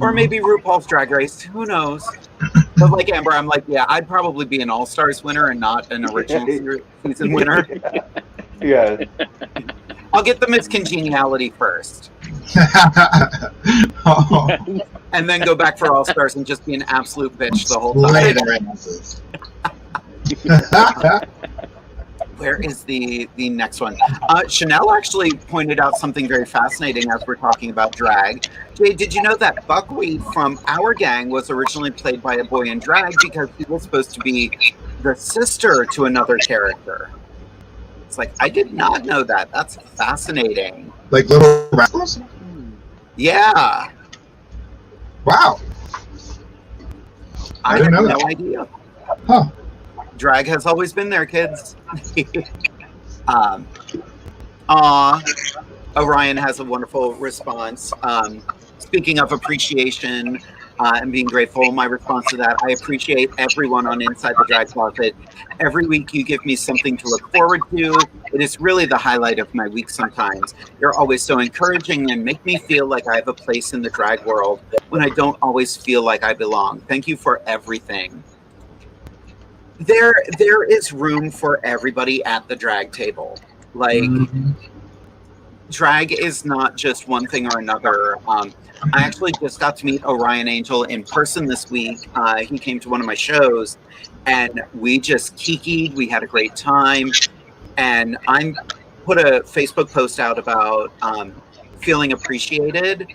or maybe RuPaul's Drag Race. Who knows? But like Amber, I'm like, yeah, I'd probably be an All Stars winner and not an original season winner. Yeah. I'll get the Miss Congeniality first. Oh, And then go back for All Stars and just be an absolute bitch the whole lay time. their asses. Where is the next one? Chanel actually pointed out something very fascinating as we're talking about drag. Jay, did you know that Buckwheat from our gang was originally played by a boy in drag because he was supposed to be the sister to another character? It's like, I did not know that. That's fascinating. Like Little Rascals? Yeah. Wow. I didn't had know no that. idea. Huh. Drag has always been there, kids. Orion has a wonderful response. Speaking of appreciation and being grateful, my response to that, I appreciate everyone on Inside the Drag Closet. Every week you give me something to look forward to. It is really the highlight of my week sometimes. You're always so encouraging and make me feel like I have a place in the drag world when I don't always feel like I belong. Thank you for everything. There is room for everybody at the drag table. Like, drag is not just one thing or another. I actually just got to meet Orion Angel in person this week. He came to one of my shows, and we just kikied. We had a great time, and I put a Facebook post out about feeling appreciated.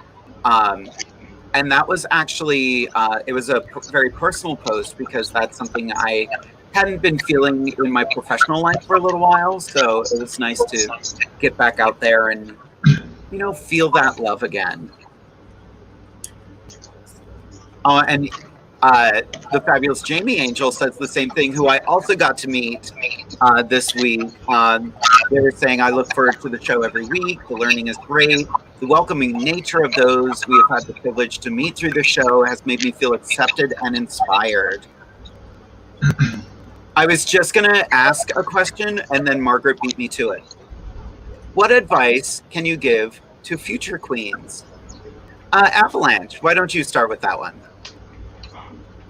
And that was actually, it was a very personal post because that's something I hadn't been feeling in my professional life for a little while. So it was nice to get back out there and, you know, feel that love again. And the fabulous Jamie Angel says the same thing, who I also got to meet this week. They were saying, I look forward to the show every week. The learning is great. The welcoming nature of those we have had the privilege to meet through the show has made me feel accepted and inspired. I was just going to ask a question, and then Margaret beat me to it. What advice can you give to future queens? Avalanche, why don't you start with that one?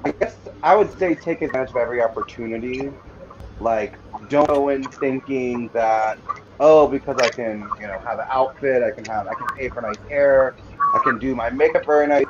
I guess I would say take advantage of every opportunity. Like, don't go in thinking that, oh, because I can, you know, have an outfit, I can pay for nice hair, I can do my makeup very nice.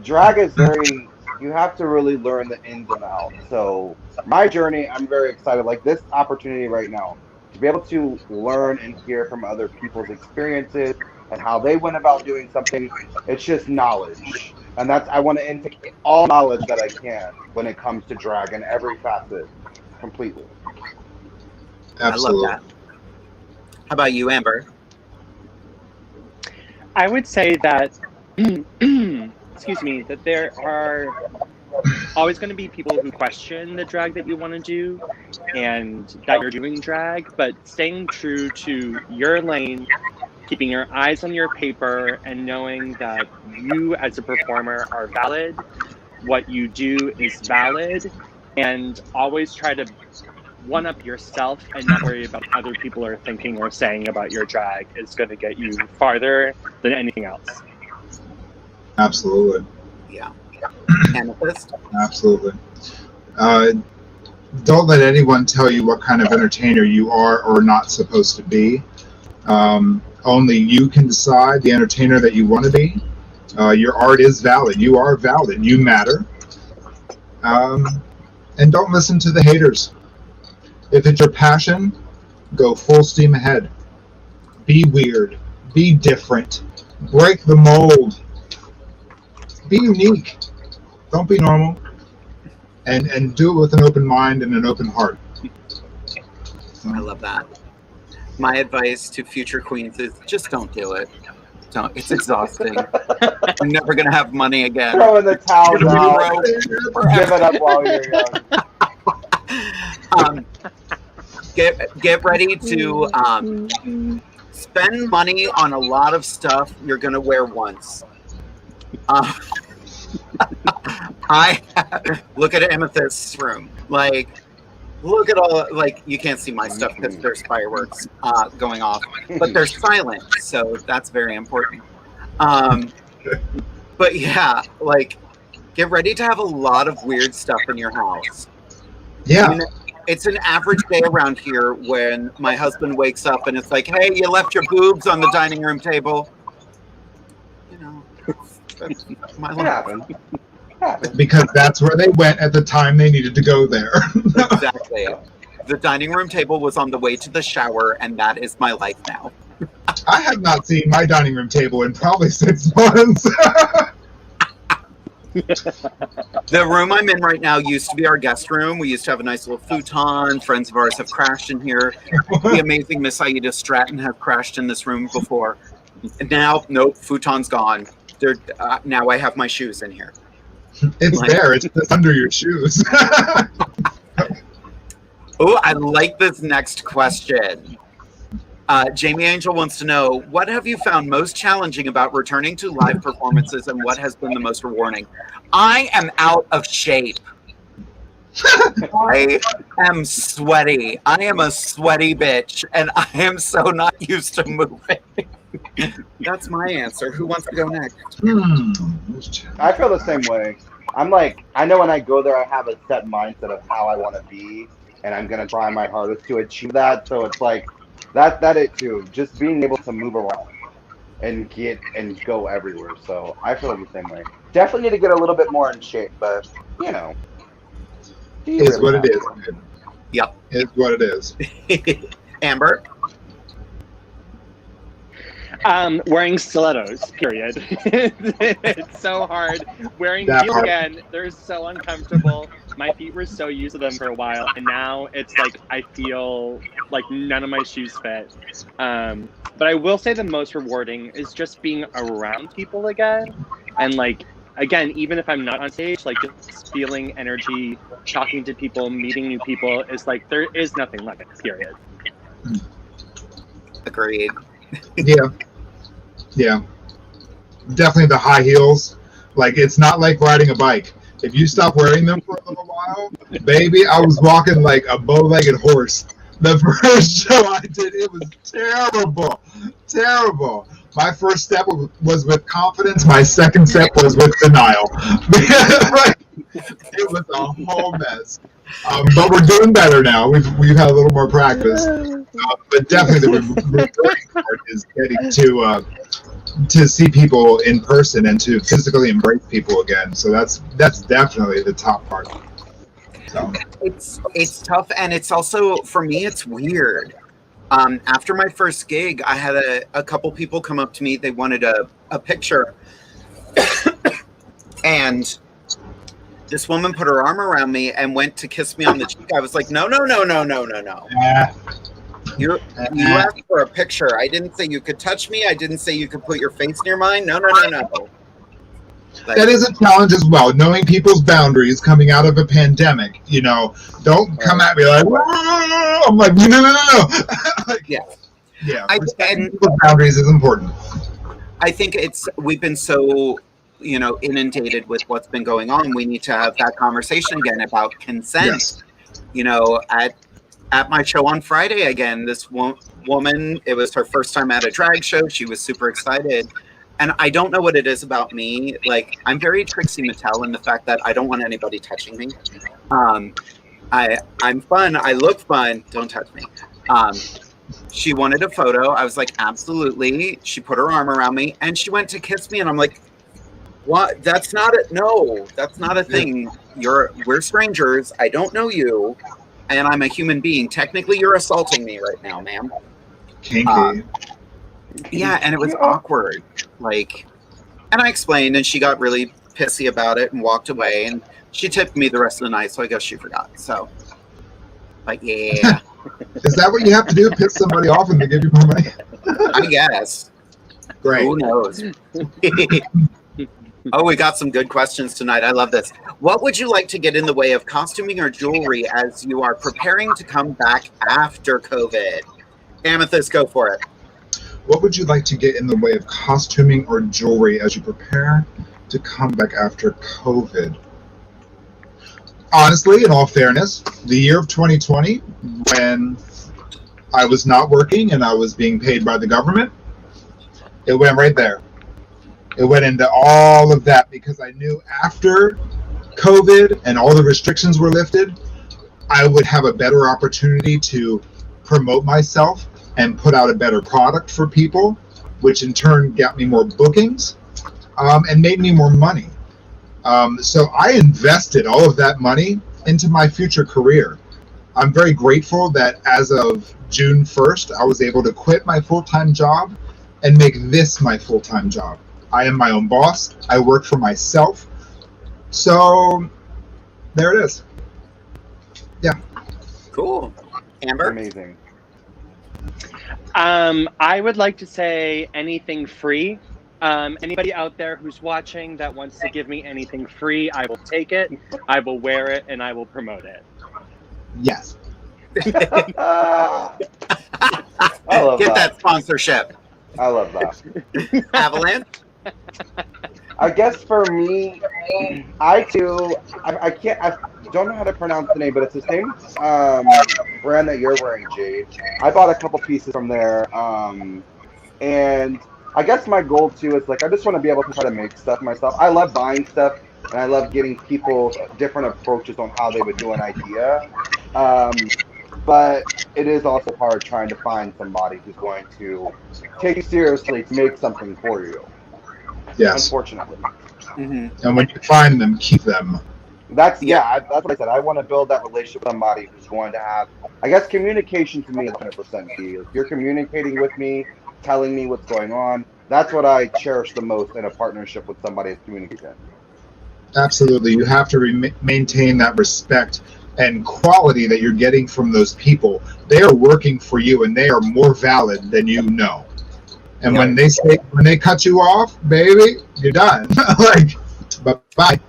Drag is very, you have to really learn the ins and outs. So my journey, I'm very excited. Like this opportunity right now, to be able to learn and hear from other people's experiences and how they went about doing something, it's just knowledge. And that's, I want to intake all knowledge that I can when it comes to drag in every facet, completely. Absolutely. I love that. How about you, Amber? I would say that, excuse me, that there are always going to be people who question the drag that you want to do and that you're doing drag, but staying true to your lane, keeping your eyes on your paper, and knowing that you as a performer are valid, what you do is valid, and always try to one-up yourself and not worry about what other people are thinking or saying about your drag is going to get you farther than anything else. Absolutely. Yeah. Amethyst? Absolutely. Don't let anyone tell you what kind of entertainer you are or not supposed to be. Only you can decide the entertainer that you want to be. Your art is valid. You are valid. You matter. And don't listen to the haters. If it's your passion, go full steam ahead. Be weird. Be different. break the mold. Be unique. Don't be normal. And do it with an open mind and an open heart. So. I love that. My advice to future queens is just don't do it. Don't. It's exhausting. You're never going to have money again. Throw in the towels out. Give it up while you're young. Get ready to spend money on a lot of stuff you're going to wear once. I look at Amethyst's room. Like, look at all, like, you can't see my stuff because there's fireworks going off, but they're silent, so that's very important. But yeah, like, get ready to have a lot of weird stuff in your house. Yeah. I mean, it's an average day around here when my husband wakes up and it's like, hey, you left your boobs on the dining room table. You know, that's my life. Because that's where they went at the time they needed to go there. Exactly. The dining room table was on the way to the shower, and that is my life now. I have not seen my dining room table in probably 6 months. The room I'm in right now used to be our guest room. We used to have a nice little futon. Friends of ours have crashed in here. The amazing Miss Aida Stratton have crashed in this room before. And now, nope, futon's gone. Now I have my shoes in here. It's there. It's just under your shoes. Oh, I like this next question. Jamie Angel wants to know, what have you found most challenging about returning to live performances and what has been the most rewarding? I am out of shape. I am sweaty. I am a sweaty bitch, and I am so not used to moving. That's my answer. Who wants to go next? I feel the same way. I'm like, I know when I go there, I have a set mindset of how I want to be, and I'm going to try my hardest to achieve that. So it's like, that it too. Just being able to move around and get and go everywhere. So I feel the same way. Definitely need to get a little bit more in shape, but, you know. It's what it is. Yep. It's what it is. Amber? Wearing stilettos, period. It's so hard. Wearing heels again, they're so uncomfortable. My feet were so used to them for a while, and now it's like I feel like none of my shoes fit. But I will say the most rewarding is just being around people again. And like, again, even if I'm not on stage, like just feeling energy, talking to people, meeting new people is like, there is nothing like it, period. Agreed. Yeah. Definitely the high heels. Like, it's not like riding a bike. If you stop wearing them for a little while, baby, I was walking like a bow-legged horse. The first show I did, it was terrible. Terrible. My first step was with confidence. My second step was with denial. It was a whole mess. But we're doing better now. We've had a little more practice. But definitely the rewarding part is getting to see people in person and to physically embrace people again. So that's definitely the top part. So it's tough, and it's also, for me, it's weird. After my first gig, I had a couple people come up to me. They wanted a picture, and this woman put her arm around me and went to kiss me on the cheek. I was like, no. You asked for a picture. I didn't say you could touch me. I didn't say you could put your face near mine. No. Like, that is a challenge as well, knowing people's boundaries coming out of a pandemic. You know, don't come at me like, whoa! I'm like, no. Like, yeah. And people's boundaries is important. I think we've been so, inundated with what's been going on. We need to have that conversation again about consent. Yes. At my show on Friday again, this woman, it was her first time at a drag show. She was super excited. And I don't know what it is about me. Like, I'm very Trixie Mattel in the fact that I don't want anybody touching me. I'm fun. I look fun. Don't touch me. She wanted a photo. I was like, absolutely. She put her arm around me and she went to kiss me. And I'm like, what? That's not it. No, that's not a thing. We're strangers. I don't know you. And I'm a human being. Technically, you're assaulting me right now, ma'am. Kinky. Yeah, and it was awkward. Like, and I explained, and she got really pissy about it and walked away, and she tipped me the rest of the night, so I guess she forgot. So, but yeah. Is that what you have to do? Piss somebody off and they give you more money? I guess. Great. Who knows? Oh, we got some good questions tonight. I love this. What would you like to get in the way of costuming or jewelry as you are preparing to come back after COVID? Amethyst, go for it. What would you like to get in the way of costuming or jewelry as you prepare to come back after COVID? Honestly, in all fairness, the year of 2020, when I was not working and I was being paid by the government, it went right there. It went into all of that because I knew after COVID and all the restrictions were lifted, I would have a better opportunity to promote myself and put out a better product for people, which in turn got me more bookings and made me more money. So I invested all of that money into my future career. I'm very grateful that as of June 1st, I was able to quit my full-time job and make this my full-time job. I am my own boss. I work for myself. So there it is. Yeah. Cool. Amber? Amazing. I would like to say anything free. Anybody out there who's watching that wants to give me anything free, I will take it, I will wear it, and I will promote it. Yes. I love Get that. that sponsorship. I love that. Avalanche? I guess for me, I don't know how to pronounce the name, but it's the same brand that you're wearing, Jade. I bought a couple pieces from there, and I guess my goal too is like I just want to be able to try to make stuff myself. I love buying stuff, and I love getting people different approaches on how they would do an idea. But it is also hard trying to find somebody who's going to take you seriously to make something for you. Yes. Unfortunately. Mm-hmm. And when you find them, keep them. That's what I said. I want to build that relationship with somebody who's going to have, I guess, communication to me is 100% key. If you're communicating with me, telling me what's going on, that's what I cherish the most in a partnership with somebody is communication. Absolutely. You have to maintain that respect and quality that you're getting from those people. They are working for you and they are more valid than you know. And when they cut you off, baby, you're done. Like, bye-bye.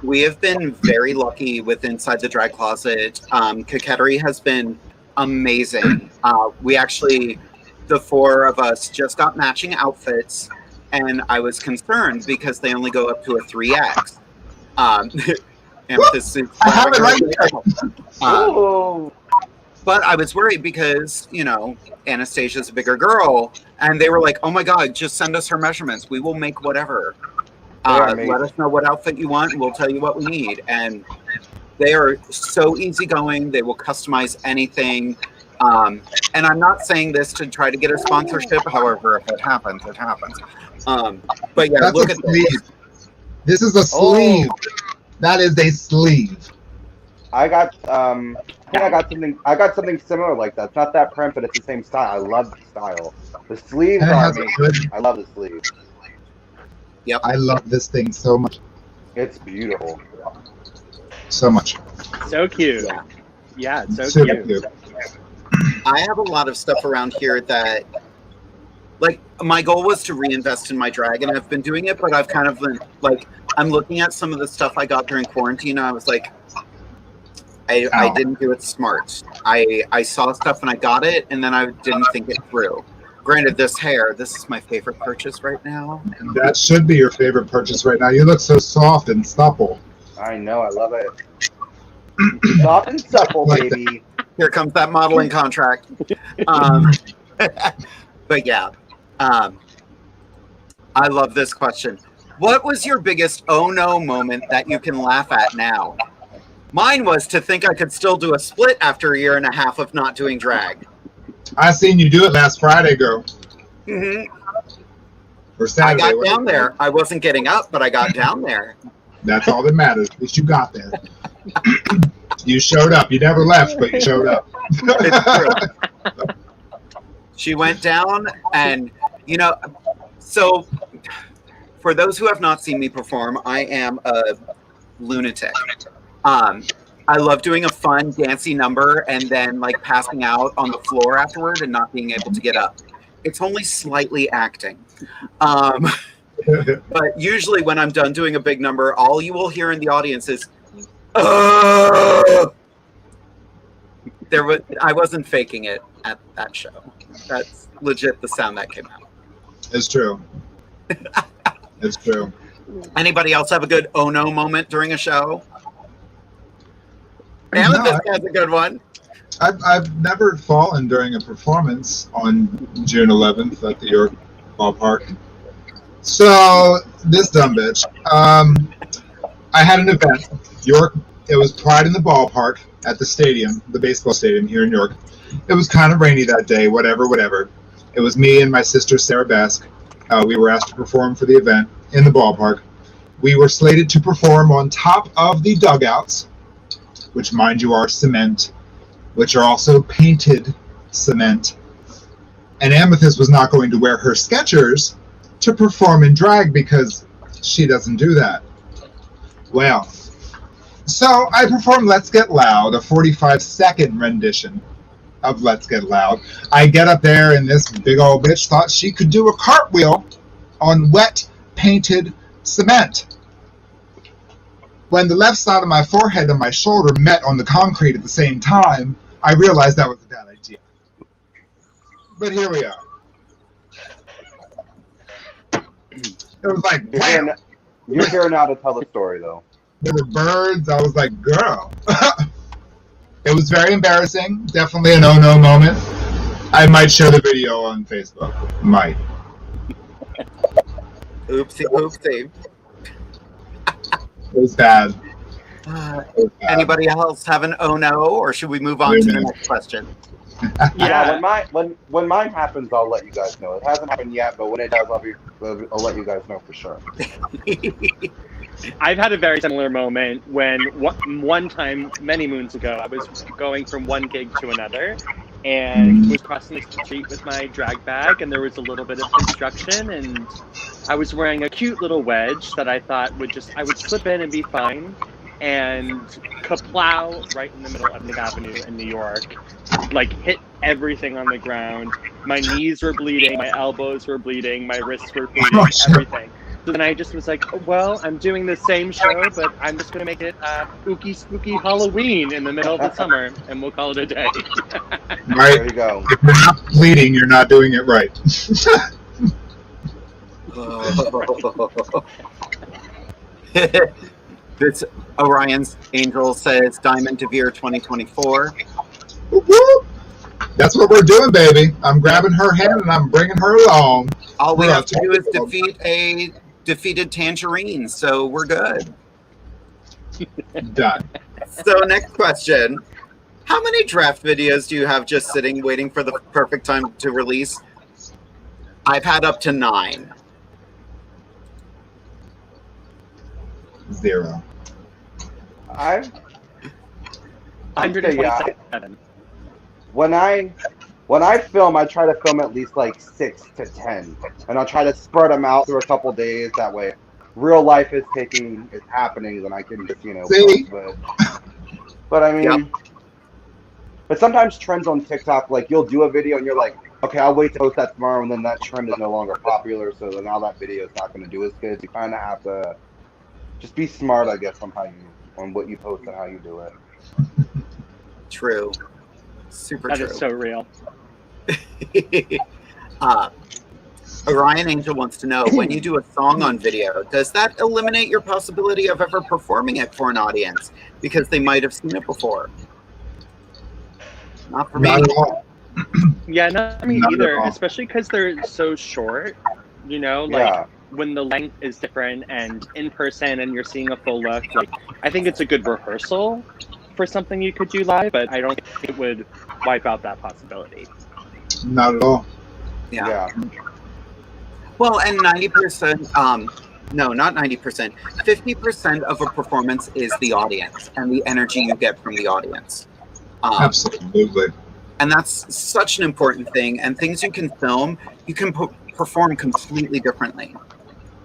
We have been very lucky with Inside the Drag Closet. Coquettery has been amazing. We actually, the four of us, just got matching outfits, and I was concerned because they only go up to a 3X. Amethyst suits. I have it right there. But I was worried because, you know, Anastasia's a bigger girl, and they were like, oh my God, just send us her measurements. We will make whatever. Let us know what outfit you want, and we'll tell you what we need. And they are so easygoing. They will customize anything. And I'm not saying this to try to get a sponsorship. However, if it happens, it happens. But yeah, that's look at this. This is a sleeve. That is a sleeve. I got I got something similar like that. It's not that print, but it's the same style. I love the style. The sleeves are amazing. I love the sleeves. Yep. I love this thing so much. It's beautiful. So much. So cute. Yeah, it's so cute. I have a lot of stuff around here that, like, my goal was to reinvest in my drag, and I've been doing it, but I've kind of been, like, I'm looking at some of the stuff I got during quarantine, and I was like, I didn't do it smart. I saw stuff and I got it, and then I didn't think it through. Granted, this is my favorite purchase right now. That should be your favorite purchase right now. You look so soft and supple. I know, I love it. Soft and supple, like baby. Here comes that modeling contract. But yeah, I love this question. What was your biggest oh no moment that you can laugh at now? Mine was to think I could still do a split after a year and a half of not doing drag. I seen you do it last Friday, girl. Mm-hmm. Or Saturday. I got down there. I wasn't getting up, but I got down there. That's all that matters. At least you got there. You showed up. You never left, but you showed up. It's true. She went down, and, you know, so for those who have not seen me perform, I am a lunatic. I love doing a fun, dancey number and then like passing out on the floor afterward and not being able to get up. It's only slightly acting. But usually when I'm done doing a big number, all you will hear in the audience is, I wasn't faking it at that show. That's legit the sound that came out. It's true. It's true. Anybody else have a good oh no moment during a show? Amethyst has a good one. I've never fallen during a performance on June 11th at the York ballpark. So this dumb bitch. I had an event. York. It was Pride in the Ballpark at the stadium, the baseball stadium here in York. It was kind of rainy that day. Whatever. It was me and my sister Sarah Bask. We were asked to perform for the event in the ballpark. We were slated to perform on top of the dugouts, which, mind you, are cement, which are also painted cement. And Amethyst was not going to wear her Skechers to perform in drag because she doesn't do that. Well, so I performed Let's Get Loud, a 45-second rendition of Let's Get Loud. I get up there and this big old bitch thought she could do a cartwheel on wet painted cement. When the left side of my forehead and my shoulder met on the concrete at the same time, I realized that was a bad idea. But here we are. It was like, wham! You're here now to tell the story, though. There were birds. I was like, girl. It was very embarrassing. Definitely a no moment. I might share the video on Facebook. Might. Oopsie. It was bad. Anybody else have an oh no, or should we move on to the next question? Yeah, when mine happens, I'll let you guys know. It hasn't happened yet, but when it does, I'll let you guys know for sure. I've had a very similar moment when one time, many moons ago, I was going from one gig to another and was crossing the street with my drag bag, and there was a little bit of construction, and I was wearing a cute little wedge that I thought I would slip in and be fine, and kaplow right in the middle of Nick Avenue in New York, like hit everything on the ground. My knees were bleeding, my elbows were bleeding, my wrists were bleeding, everything. So then I just was like, oh, well, I'm doing the same show, but I'm just going to make it spooky, spooky Halloween in the middle of the summer, and we'll call it a day. Right. There you go. If you're not bleeding, you're not doing it right. This Orion's Angel says Diamond DeVere 2024. That's what we're doing, baby. I'm grabbing her hand and I'm bringing her along. All we have to do is defeat a defeated Tangerine, so we're good. Done. So next question. How many draft videos do you have just sitting waiting for the perfect time to release? I've had up to 9. 0. I'd 127. When I film, I try to film at least like 6 to 10, and I'll try to spread them out through a couple days. That way, real life is happening, then I can just post. But I mean, but sometimes trends on TikTok, like you'll do a video and you're like, okay, I'll wait to post that tomorrow, and then that trend is no longer popular, so then now that video is not going to do as good. You kind of have to just be smart, I guess, on what you post and how you do it. True. Super That true. is so real. Orion Angel wants to know, when you do a song on video, does that eliminate your possibility of ever performing it for an audience because they might have seen it before? Not for me. Not at all. Yeah, not me Not either, at all. especially because they're so short, when the length is different and in person and you're seeing a full look, like I think it's a good rehearsal for something you could do live, but I don't think it would wipe out that possibility. Not at all. Yeah. Well, and 90%, no, not 90%, 50% of a performance is the audience and the energy you get from the audience. Absolutely. And that's such an important thing. And things you can film, you can perform completely differently.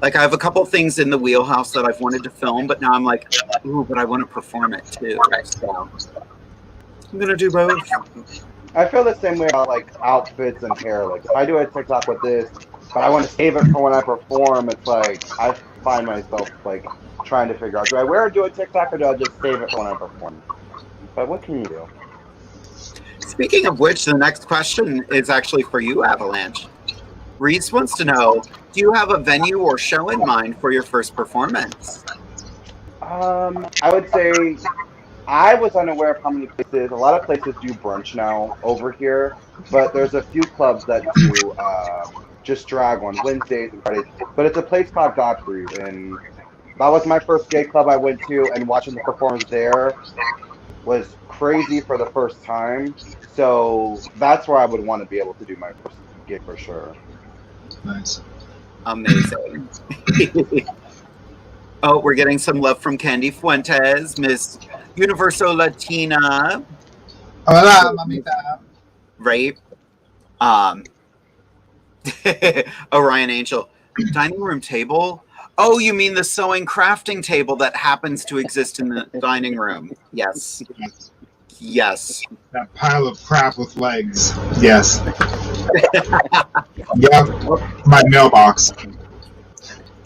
Like I have a couple things in the wheelhouse that I've wanted to film, but now I'm like, ooh, but I want to perform it too. So I'm gonna do both. I feel the same way about like outfits and hair. Like if I do a TikTok with this, but I want to save it for when I perform, it's like I find myself like trying to figure out, do I wear it, do a TikTok, or do I just save it for when I perform? But what can you do? Speaking of which, the next question is actually for you, Avalanche. Reese wants to know, do you have a venue or show in mind for your first performance? I would say I was unaware of how many places. A lot of places do brunch now over here, but there's a few clubs that do just drag on Wednesdays and Fridays. But it's a place called Godfrey, and that was my first gay club I went to, and watching the performance there was crazy for the first time. So that's where I would want to be able to do my first gig for sure. Nice. Amazing. Oh, we're getting some love from Candy Fuentes, Miss Universo Latina. Hola, mamita. Right? Orion Angel. Dining room table? Oh, you mean the sewing crafting table that happens to exist in the dining room? Yes. Yes. That pile of crap with legs. Yes. Yep. My mailbox.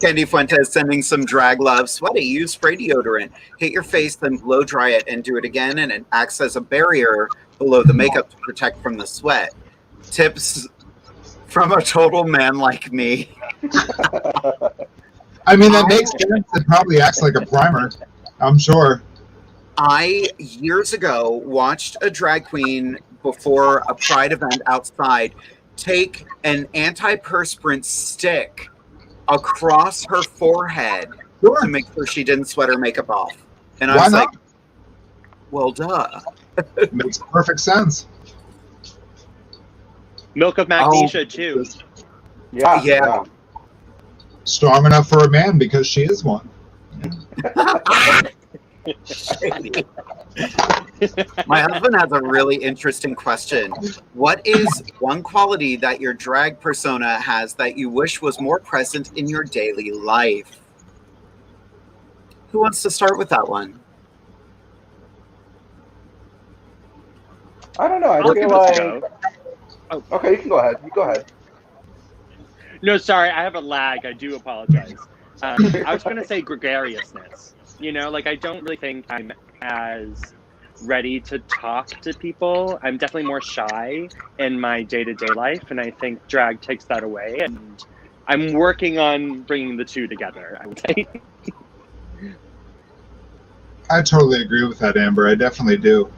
Candy Fuentes sending some drag love. Sweaty, use spray deodorant. Hit your face, then blow dry it and do it again, and it acts as a barrier below the makeup to protect from the sweat. Tips from a total man like me. I mean, that makes sense. It probably acts like a primer, I'm sure. I, years ago, watched a drag queen before a Pride event outside take an antiperspirant stick across her forehead to make sure she didn't sweat her makeup off. And I was like, well, duh. Makes perfect sense. Milk of magnesia, too. Yeah. Strong enough for a man because she is one. My husband has a really interesting question. What is one quality that your drag persona has that you wish was more present in your daily life? Who wants to start with that one? I don't know. I feel like... Oh. Okay, you can go ahead. You go ahead. No, sorry, I have a lag. I do apologize. I was going to say gregariousness. You know, like I don't really think I'm as ready to talk to people. I'm definitely more shy in my day-to-day life, and I think drag takes that away. And I'm working on bringing the two together, I would say. I totally agree with that, Amber. I definitely do.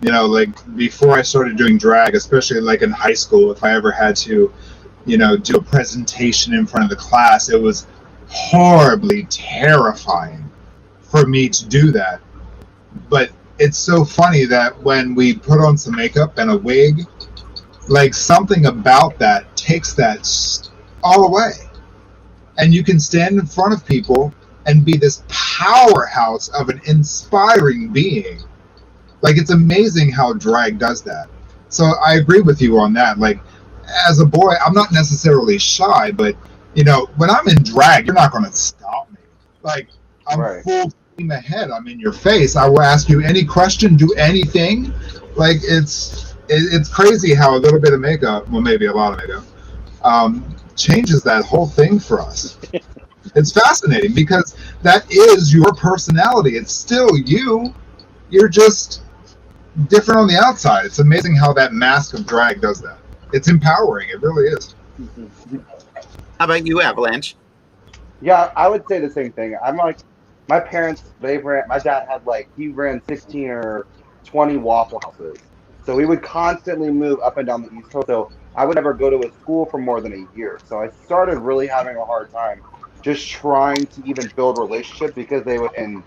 You know, like before I started doing drag, especially like in high school, if I ever had to, you know, do a presentation in front of the class, it was horribly terrifying for me to do that. But it's so funny that when we put on some makeup and a wig, like something about that takes that all away. And you can stand in front of people and be this powerhouse of an inspiring being. Like, it's amazing how drag does that. So I agree with you on that. Like, as a boy, I'm not necessarily shy, but, you know, when I'm in drag, you're not going to stop me. Like, I'm full steam ahead. I'm in your face. I will ask you any question, do anything. Like, it's crazy how a little bit of makeup, well, maybe a lot of makeup, changes that whole thing for us. It's fascinating because that is your personality. It's still you. You're just different on the outside. It's amazing how that mask of drag does that. It's empowering. It really is. How about you, Avalanche? Yeah, I would say the same thing. I'm like, my parents, my dad had he ran 16 or 20 Waffle Houses. So we would constantly move up and down the East Coast. So I would never go to a school for more than a year. So I started really having a hard time just trying to even build relationships because they would end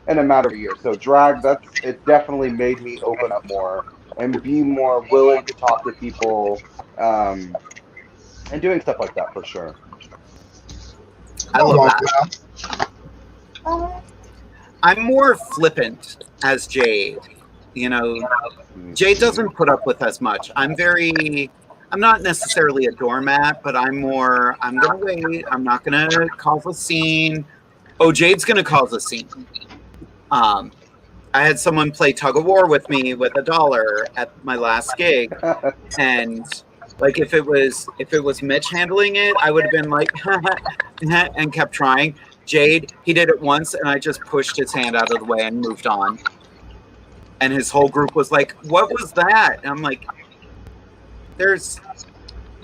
in a matter of a year. So drag, it definitely made me open up more and be more willing to talk to people and doing stuff like that for sure. I love that. I'm more flippant as Jade. You know, Jade doesn't put up with as much. I'm very I'm not necessarily a doormat, but I'm gonna wait. I'm not gonna cause a scene. Oh, Jade's gonna cause a scene. I had someone play tug of war with me with $1 at my last gig, and like if it was Mitch handling it, I would have been like and kept trying. Jade, he did it once, and I just pushed his hand out of the way and moved on. And his whole group was like, "What was that?" And I'm like, "There's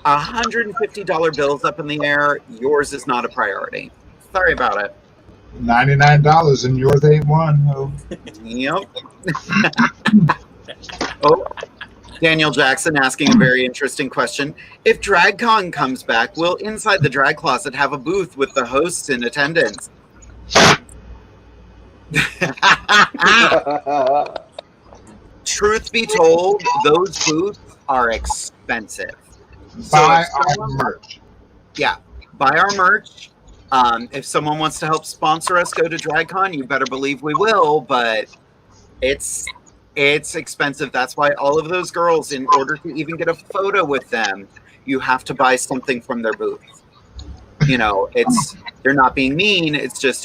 $150 bills up in the air. Yours is not a priority. Sorry about it." $99 and yours ain't one. Oh. Yep. Oh, Daniel Jackson asking a very interesting question. If DragCon comes back, will Inside the Drag Closet have a booth with the hosts in attendance? Truth be told, those booths are expensive. Buy our merch. Yeah, buy our merch. If someone wants to help sponsor us go to DragCon, you better believe we will, but it's expensive. That's why all of those girls, in order to even get a photo with them, you have to buy something from their booth. You know, they're not being mean, it's just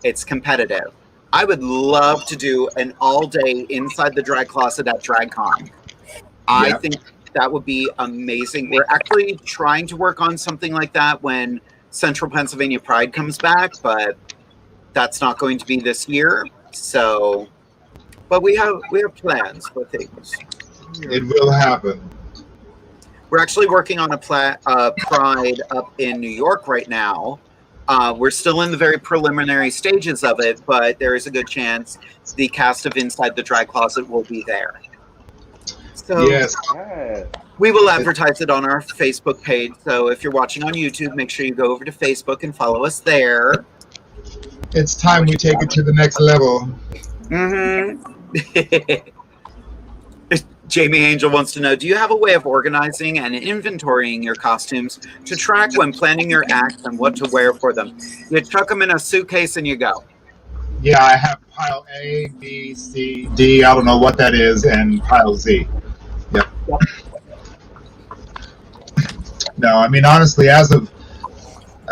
it's competitive. I would love to do an all-day Inside the Drag Closet at DragCon. I think that would be amazing. We're actually trying to work on something like that when Central Pennsylvania Pride comes back, but that's not going to be this year. So, but we have plans for things. It will happen. We're actually working on a Pride up in New York right now. We're still in the very preliminary stages of it, but there is a good chance the cast of Inside the Drag Closet will be there. So yes. We will advertise it on our Facebook page. So if you're watching on YouTube, make sure you go over to Facebook and follow us there. It's time we take it to the next level. Jamie Angel wants to know, do you have a way of organizing and inventorying your costumes to track when planning your acts and what to wear for them? You chuck them in a suitcase and you go. Yeah, I have pile A, B, C, D, I don't know what that is, and pile Z. Yep. No, I mean, honestly, as of,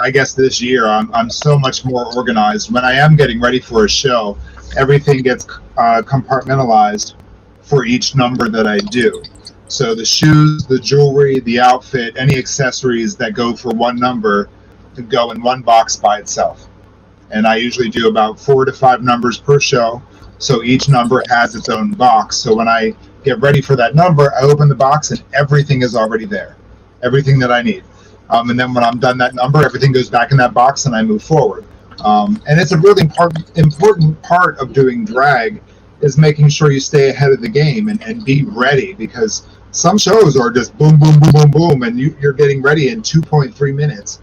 I guess, this year, I'm so much more organized. When I am getting ready for a show, everything gets compartmentalized for each number that I do. So the shoes, the jewelry, the outfit, any accessories that go for one number can go in one box by itself. And I usually do about 4 to 5 numbers per show. So each number has its own box. So when I get ready for that number, I open the box and everything is already there. Everything that I need. And then when I'm done that number, everything goes back in that box and I move forward. And it's a really important part of doing drag is making sure you stay ahead of the game and be ready, because some shows are just boom, boom, boom, boom, boom, and you're getting ready in 2.3 minutes.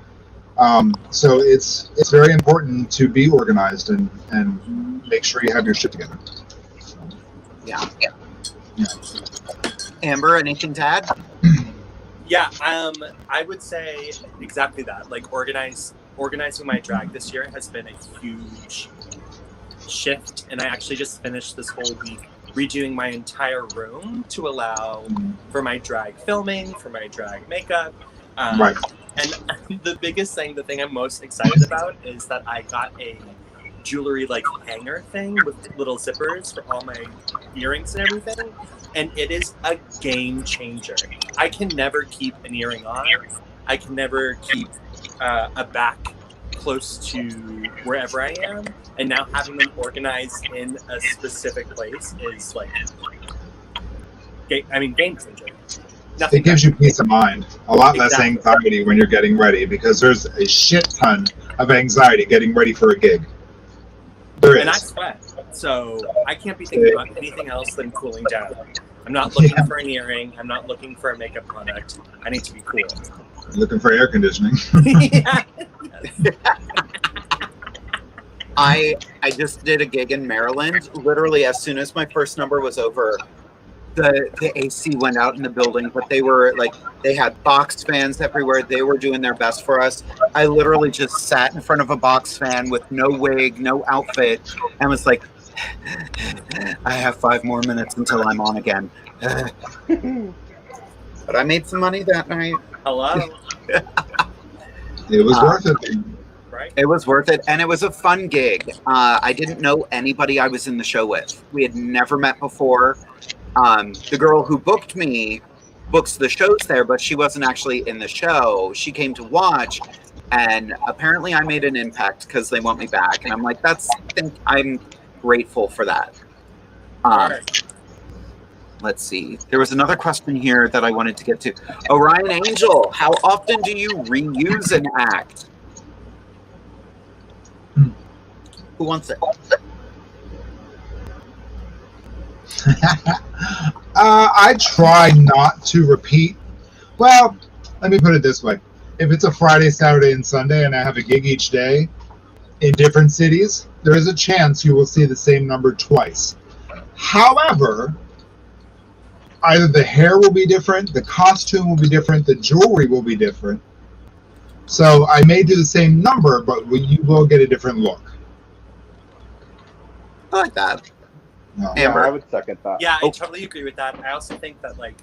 So it's very important to be organized and make sure you have your shit together. Yeah. Amber, anything to add? Yeah, I would say exactly that. Like organizing my drag this year has been a huge shift, and I actually just finished this whole week redoing my entire room to allow for my drag filming, for my drag makeup. Right. And the biggest thing, the thing I'm most excited about is that I got a jewelry like hanger thing with little zippers for all my earrings and everything. And it is a game changer. I can never keep an earring on. I can never keep a back close to wherever I am. And now having them organized in a specific place is like, game changer. Nothing it gives you peace of mind, a lot less anxiety when you're getting ready, because there's a shit ton of anxiety getting ready for a gig. There is. And I sweat, so I can't be thinking about anything else than cooling down. I'm not looking for an earring. I'm not looking for a makeup product. I need to be cool. Looking for air conditioning. Yeah. I just did a gig in Maryland. Literally, as soon as my first number was over, the AC went out in the building, but they had box fans everywhere. They were doing their best for us. I literally just sat in front of a box fan with no wig, no outfit, and was like, I have 5 more minutes until I'm on again. But I made some money that night. Hello. It was worth it. Right. It was worth it, and it was a fun gig. I didn't know anybody I was in the show with. We had never met before. The girl who booked me books the shows there, but she wasn't actually in the show. She came to watch, and apparently I made an impact because they want me back. And I'm like, I'm grateful for that. Let's see. There was another question here that I wanted to get to. Orion Angel, how often do you reuse an act? Who wants it? I try not to repeat. Well, let me put it this way. If it's a Friday, Saturday, and Sunday, and I have a gig each day in different cities, there is a chance you will see the same number twice. However, either the hair will be different, the costume will be different, the jewelry will be different. So I may do the same number, but you will get a different look. I like that. No. Yeah, I would second that. Yeah, I totally agree with that. I also think that, like,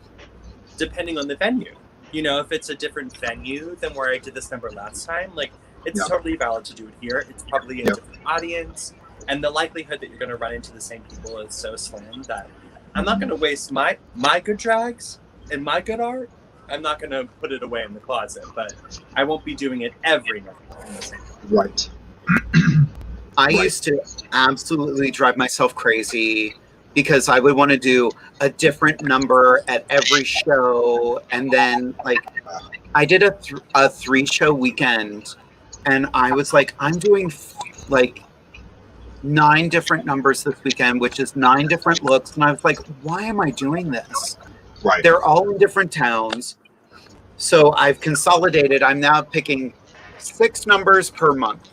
depending on the venue, you know, if it's a different venue than where I did this number last time, like, it's totally valid to do it here. It's probably a different audience, and the likelihood that you're going to run into the same people is so slim that I'm not going to waste my good drags and my good art. I'm not going to put it away in the closet, but I won't be doing it every night. Right. I used to absolutely drive myself crazy because I would want to do a different number at every show. And then, like, I did a 3-show weekend, and I was like, I'm doing, like, 9 different numbers this weekend, which is 9 different looks. And I was like, why am I doing this? Right. They're all in different towns. So I've consolidated. I'm now picking 6 numbers per month.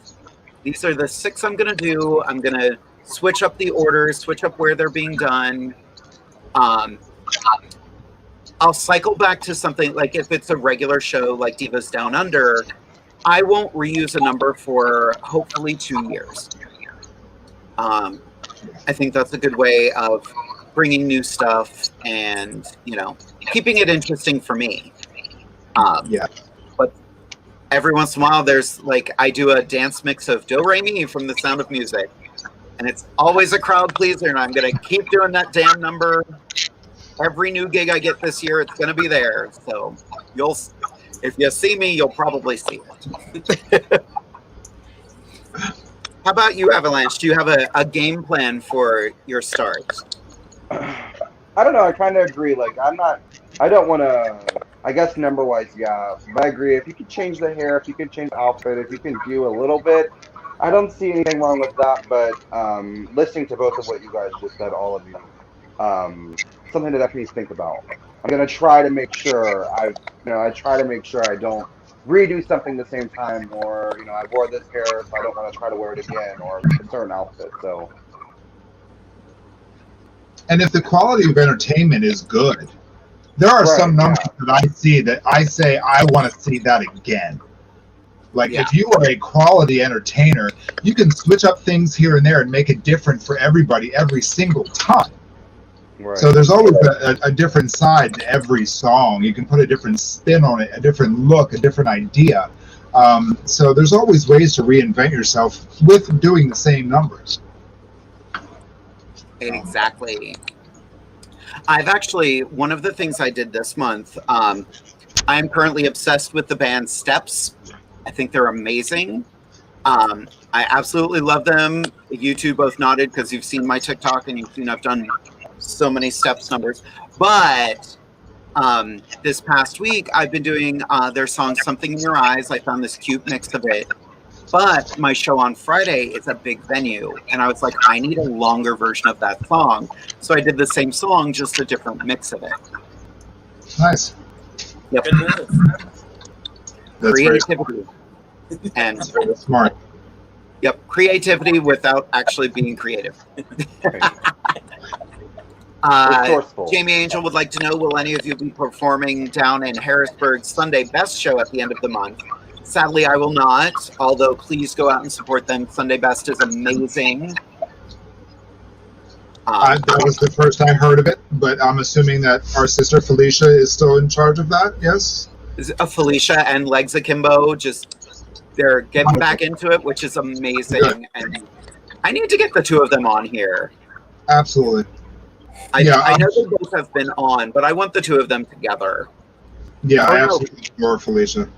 These are the 6 I'm going to do. I'm going to switch up the orders, switch up where they're being done. I'll cycle back to something like if it's a regular show like Divas Down Under, I won't reuse a number for hopefully 2 years. I think that's a good way of bringing new stuff and, you know, keeping it interesting for me. But every once in a while, there's like, I do a dance mix of Do Re Mi from The Sound of Music. And it's always a crowd pleaser, and I'm going to keep doing that damn number. Every new gig I get this year, it's going to be there. So if you see me, you'll probably see it. How about you, Avalanche? Do you have a game plan for your start? I don't know. I kind of agree. Like, I don't want to, I guess number-wise, yeah. But I agree. If you could change the hair, if you could change the outfit, if you can do a little bit, I don't see anything wrong with that. But listening to both of what you guys just said, all of you, something to definitely think about. I'm going to try to make sure I try to make sure I don't redo something the same time, or, you know, I wore this hair, so I don't want to try to wear it again, or a certain outfit. So. And if the quality of entertainment is good, there are some numbers that I see that I say I want to see that again. Like, if you are a quality entertainer, you can switch up things here and there and make it different for everybody every single time. Right. So there's always a different side to every song. You can put a different spin on it, a different look, a different idea. So there's always ways to reinvent yourself with doing the same numbers. Exactly. I've actually, one of the things I did this month, I am currently obsessed with the band Steps. I think they're amazing. I absolutely love them. You two both nodded because you've seen my TikTok and you've seen I've done so many Steps numbers. But this past week, I've been doing their song Something in Your Eyes. I found this cute mix of it. But my show on Friday is a big venue, and I was like, I need a longer version of that song. So I did the same song, just a different mix of it. Nice. Yep. That's creativity. And very smart. Yep, creativity without actually being creative. Jamie Angel would like to know, will any of you be performing down in Harrisburg's Sunday Best show at the end of the month? Sadly, I will not, although please go out and support them. Sunday Best is amazing. That was the first I heard of it. but I'm assuming that our sister Felicia is still in charge of that. Yes. Felicia and Legs Akimbo they're getting back into it, which is amazing. Good. And I need to get the two of them on here. Absolutely. I know they both have been on, but I want the two of them together. Yeah, I absolutely adore Felicia.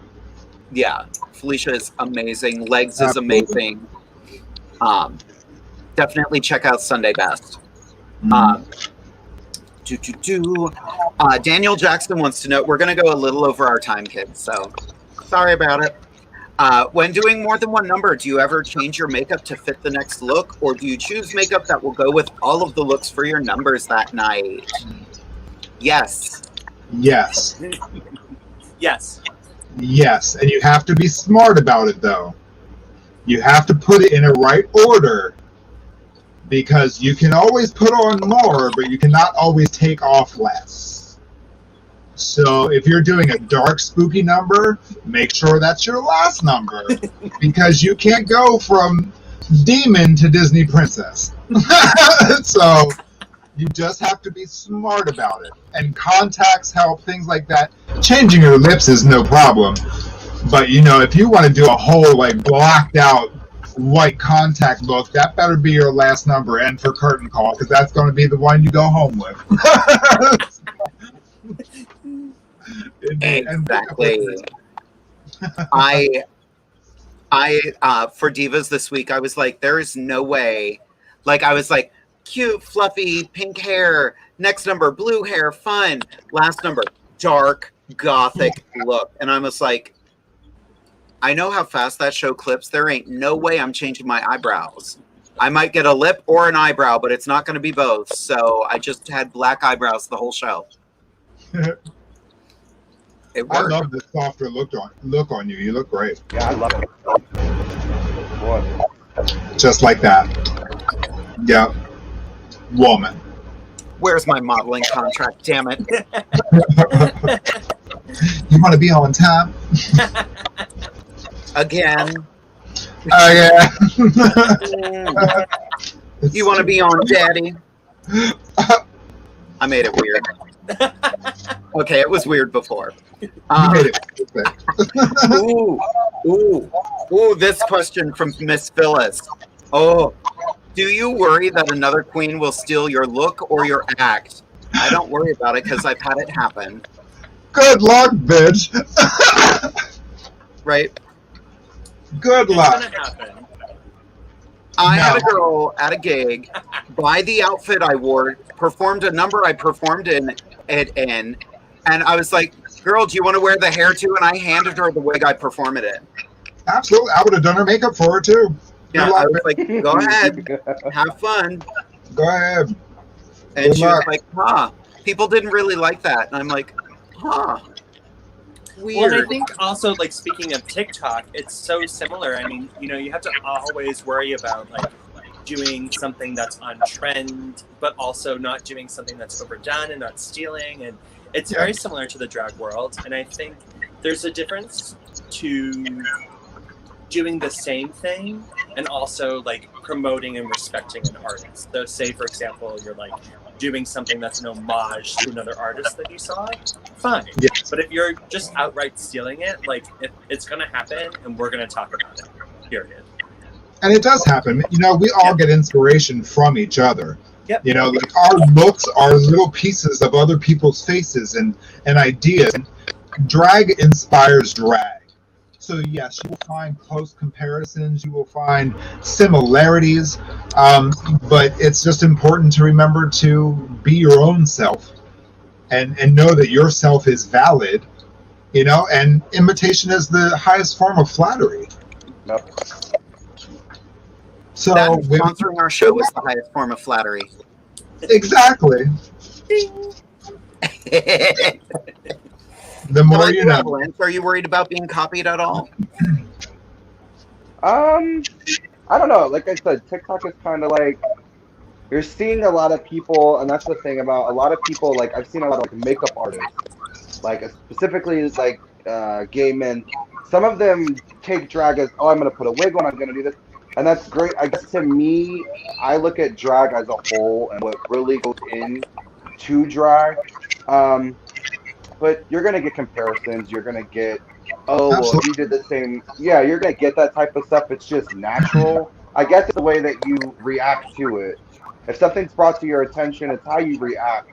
Yeah, Felicia is amazing. Legs is amazing. Definitely check out Sunday Best. Daniel Jackson wants to know, we're going to go a little over our time, kids, so sorry about it. When doing more than one number, do you ever change your makeup to fit the next look, or do you choose makeup that will go with all of the looks for your numbers that night? Yes. Yes. Yes. Yes, and you have to be smart about it, though. You have to put it in a right order, because you can always put on more, but you cannot always take off less. So if you're doing a dark, spooky number, make sure that's your last number, because you can't go from demon to Disney princess. So you just have to be smart about it. And contacts help, things like that. Changing your lips is no problem. But, you know, if you want to do a whole, like, blacked out white contact look, that better be your last number and for curtain call, because that's going to be the one you go home with. Exactly. I for Divas this week, I was like, there is no way. Like, I was like, cute, fluffy, pink hair. Next number, blue hair, fun. Last number, dark, gothic look. And I was like, I know how fast that show clips. There ain't no way I'm changing my eyebrows. I might get a lip or an eyebrow, but it's not going to be both. So I just had black eyebrows the whole show. It worked. I love the softer look on you. You look great. Yeah, I love it. Boy. Just like that. Yeah. Woman. Where's my modeling contract? Damn it. You want to be on time? Again. Oh, yeah. You want to be on, Daddy? I made it weird. Okay, it was weird before. Ooh, this question from Miss Phyllis. Oh, do you worry that another queen will steal your look or your act? I don't worry about it because I've had it happen. Good luck, bitch. Right? Good luck. It's gonna happen. I had a girl at a gig buy the outfit I wore, performed a number I performed in, and I was like, girl, do you want to wear the hair too? And I handed her the wig I performed it in. Absolutely. I would have done her makeup for her too. Yeah, I was like, go ahead. Have fun. Go ahead. And Good she luck. was like, people didn't really like that. And I'm like, weird. Well, and I think also, like, speaking of TikTok, it's so similar. I mean, you know, you have to always worry about, like, doing something that's on trend, but also not doing something that's overdone and not stealing. And it's very similar to the drag world. And I think there's a difference to doing the same thing and also, like, promoting and respecting an artist. So say, for example, you're, like, doing something that's an homage to another artist that you saw, fine. Yes. But if you're just outright stealing it, like, it's going to happen and we're going to talk about it, period. And it does happen. You know, we all get inspiration from each other. Yep. You know, like, our looks are little pieces of other people's faces and ideas. Drag inspires drag. So yes, you will find close comparisons, you will find similarities, but it's just important to remember to be your own self and know that your self is valid, you know, and imitation is the highest form of flattery. Yep. So sponsoring our show is the highest form of flattery. Exactly. The more you know. Are you worried about being copied at all? I don't know. Like I said, TikTok is kind of like, you're seeing a lot of people, and that's the thing about a lot of people. Like, I've seen a lot of, like, makeup artists, like, specifically, like, gay men. Some of them take drag as, oh, I'm gonna put a wig on, I'm gonna do this, and that's great. I guess to me, I look at drag as a whole, and what really goes in to drag. But you're gonna get comparisons. You're gonna get, oh, well, Absolutely. you did the same. Yeah, you're gonna get that type of stuff. It's just natural. I guess it's the way that you react to it. If something's brought to your attention, it's how you react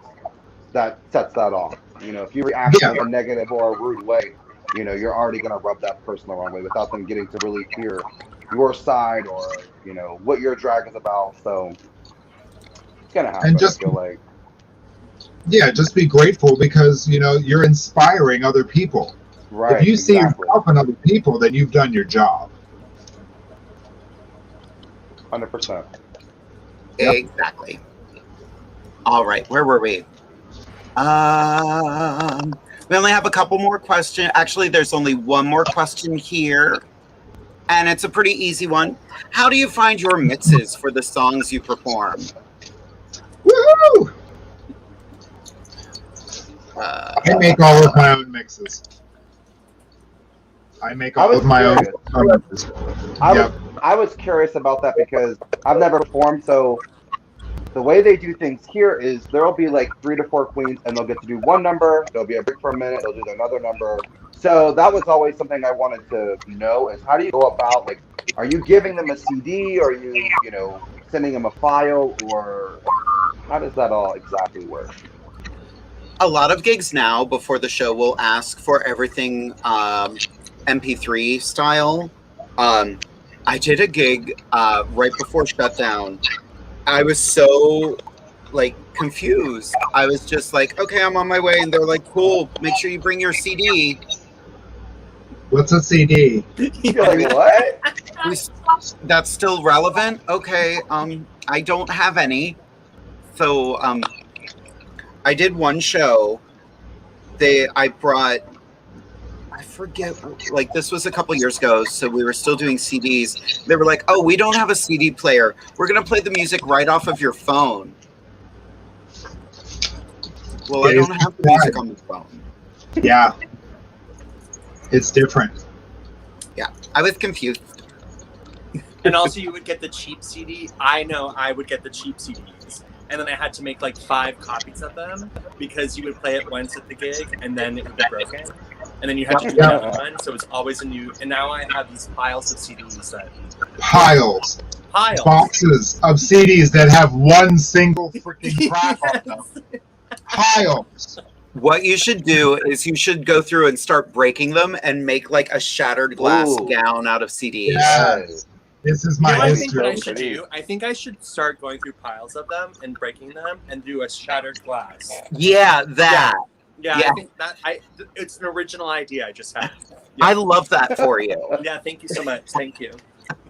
that sets that off. You know, if you react Yeah. in a negative or a rude way, you know, you're already gonna rub that person the wrong way without them getting to really hear your side or, you know, what your drag is about. So it's gonna happen, And just I feel like. yeah, just be grateful because you know you're inspiring other people. Right. If you see Exactly. yourself in other people, then you've done your job. 100%. Yep. Exactly. All right, where were we? We only have a couple more questions. Actually, there's only one more question here, and it's a pretty easy one. How do you find your mixes for the songs you perform? Woohoo! I make all of my own mixes. I make all of my own mixes. I was curious about that because I've never performed, so the way they do things here is there'll be like 3 to 4 queens and they'll get to do one number, there'll be a break for a minute, they'll do another number. So that was always something I wanted to know is how do you go about, like, are you giving them a CD, or are you, you know, sending them a file, or how does that all exactly work? A lot of gigs now before the show will ask for everything MP3 style. I did a gig right before shutdown. I was so like confused. I was just like, okay, I'm on my way, and they're like, cool, make sure you bring your CD. What's a CD? You're like, what? That's still relevant? Okay, I don't have any. So I did one show. I brought, I forget, like this was a couple years ago, so we were still doing CDs. They were like, oh, we don't have a CD player. We're going to play the music right off of your phone. Well, I don't have the music on the phone. Yeah. It's different. Yeah, I was confused. And also, you would get the cheap CD. I know I would get the cheap CDs. And then I had to make like 5 copies of them because you would play it once at the gig and then it would be broken. And then you had to do another one. So it's always a new. And now I have these piles of CDs that. Piles. Piles. Boxes of CDs that have one single freaking crack on them. Piles. What you should do is you should go through and start breaking them and make like a shattered glass gown out of CDs. Yes. This is my I think history. what I should do, I think I should start going through piles of them and breaking them and do a shattered glass. Yeah, that. Yeah, I think that it's an original idea I just had. I love that for you. Yeah, thank you so much. Thank you.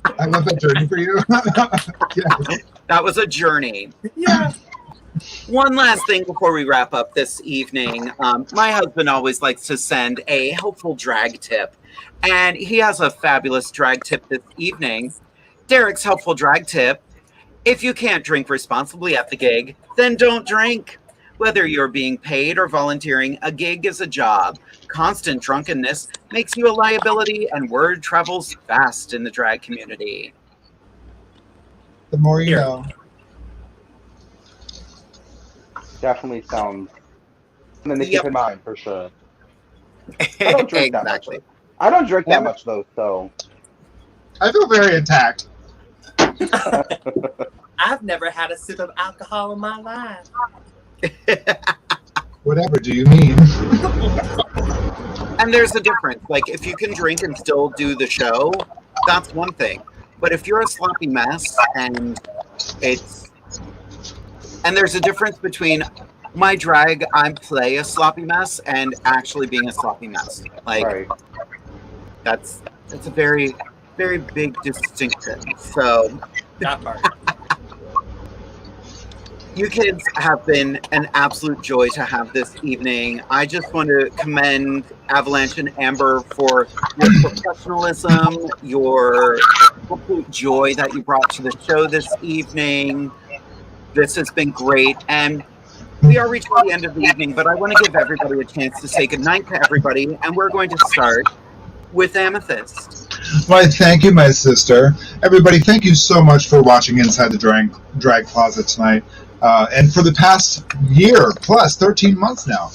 I love that journey for you. Yeah. That was a journey. Yeah. One last thing before we wrap up this evening. My husband always likes to send a helpful drag tip, and he has a fabulous drag tip this evening. Derek's helpful drag tip: if you can't drink responsibly at the gig, then don't drink. Whether you're being paid or volunteering, a gig is a job. Constant drunkenness makes you a liability, and word travels fast in the drag community. The more you know. Definitely sounds something to keep in mind for sure. I don't drink that much. I don't drink that much though, so I feel very attacked. I've never had a sip of alcohol in my life. Whatever do you mean? And there's a difference. Like, if you can drink and still do the show, that's one thing. But if you're a sloppy mess and there's a difference between my drag, I play a sloppy mess, and actually being a sloppy mess. Like, that's a very, very big distinction. So that part. You kids have been an absolute joy to have this evening. I just want to commend Avalanche and Amber for your professionalism, your absolute joy that you brought to the show this evening. This has been great. And we are reaching the end of the evening, but I want to give everybody a chance to say goodnight to everybody. And we're going to start with Amethyst. Why, thank you, my sister. Everybody, thank you so much for watching Inside the Drag Closet tonight. And for the past year plus, 13 months now,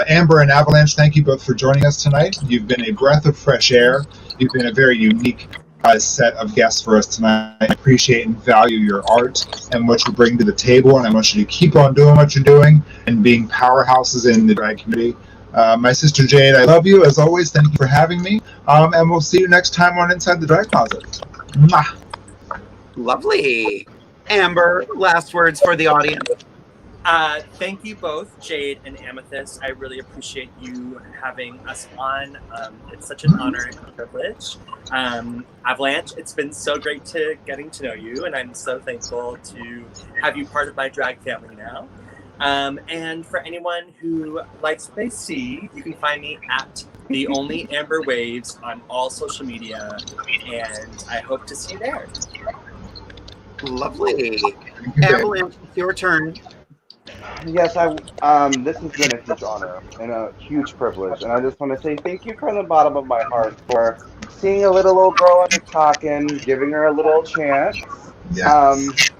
Amber and Avalanche, thank you both for joining us tonight. You've been a breath of fresh air. You've been a very unique set of guests for us tonight. I appreciate and value your art and what you bring to the table, and I want you to keep on doing what you're doing and being powerhouses in the drag community. My sister Jade, I love you. As always, thank you for having me, and we'll see you next time on Inside the Drag Closet. Mwah. Lovely. Amber, last words for the audience. Thank you both, Jade and Amethyst. I really appreciate you having us on. It's such an honor and a privilege. Avalanche, it's been so great getting to know you, and I'm so thankful to have you part of my drag family now. And for anyone who likes what they see, you can find me at The Only Amber Waves on all social media, and I hope to see you there. Lovely. Avalanche, it's your turn. Yes, this has been a huge honor and a huge privilege, and I just want to say thank you from the bottom of my heart for seeing a little old girl on TikTok and giving her a little chance. Yes.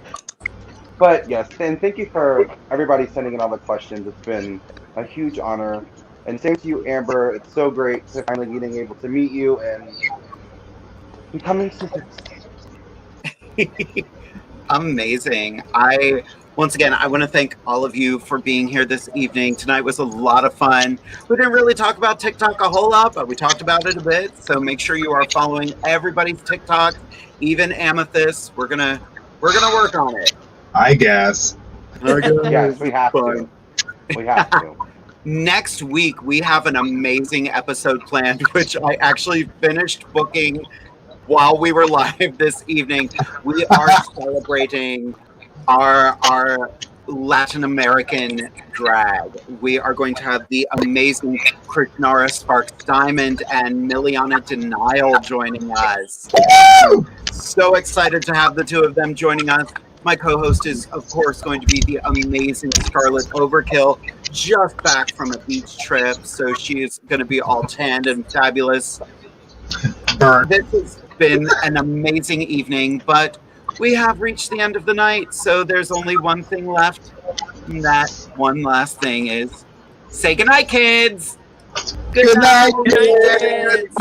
But yes, and thank you for everybody sending in all the questions. It's been a huge honor, and same to you, Amber. It's so great to finally being able to meet you and becoming sisters. Amazing. Once again, I want to thank all of you for being here this evening. Tonight was a lot of fun. We didn't really talk about TikTok a whole lot, but we talked about it a bit. So make sure you are following everybody's TikTok, even Amethyst. We're gonna work on it. I guess. Yes, we have to. We have to. Next week, we have an amazing episode planned, which I actually finished booking while we were live this evening. We are celebrating our Latin American drag. We are going to have the amazing Krishnara Sparks Diamond and Miliana Denial joining us. So excited to have the two of them joining us. My co-host is, of course, going to be the amazing Scarlet Overkill, just back from a beach trip, so she is going to be all tanned and fabulous. This has been an amazing evening, but we have reached the end of the night, so there's only one thing left, and that one last thing is say goodnight, kids! Good night, kids!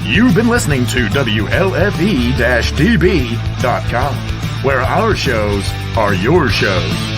You've been listening to WLFE-DB.com, where our shows are your shows.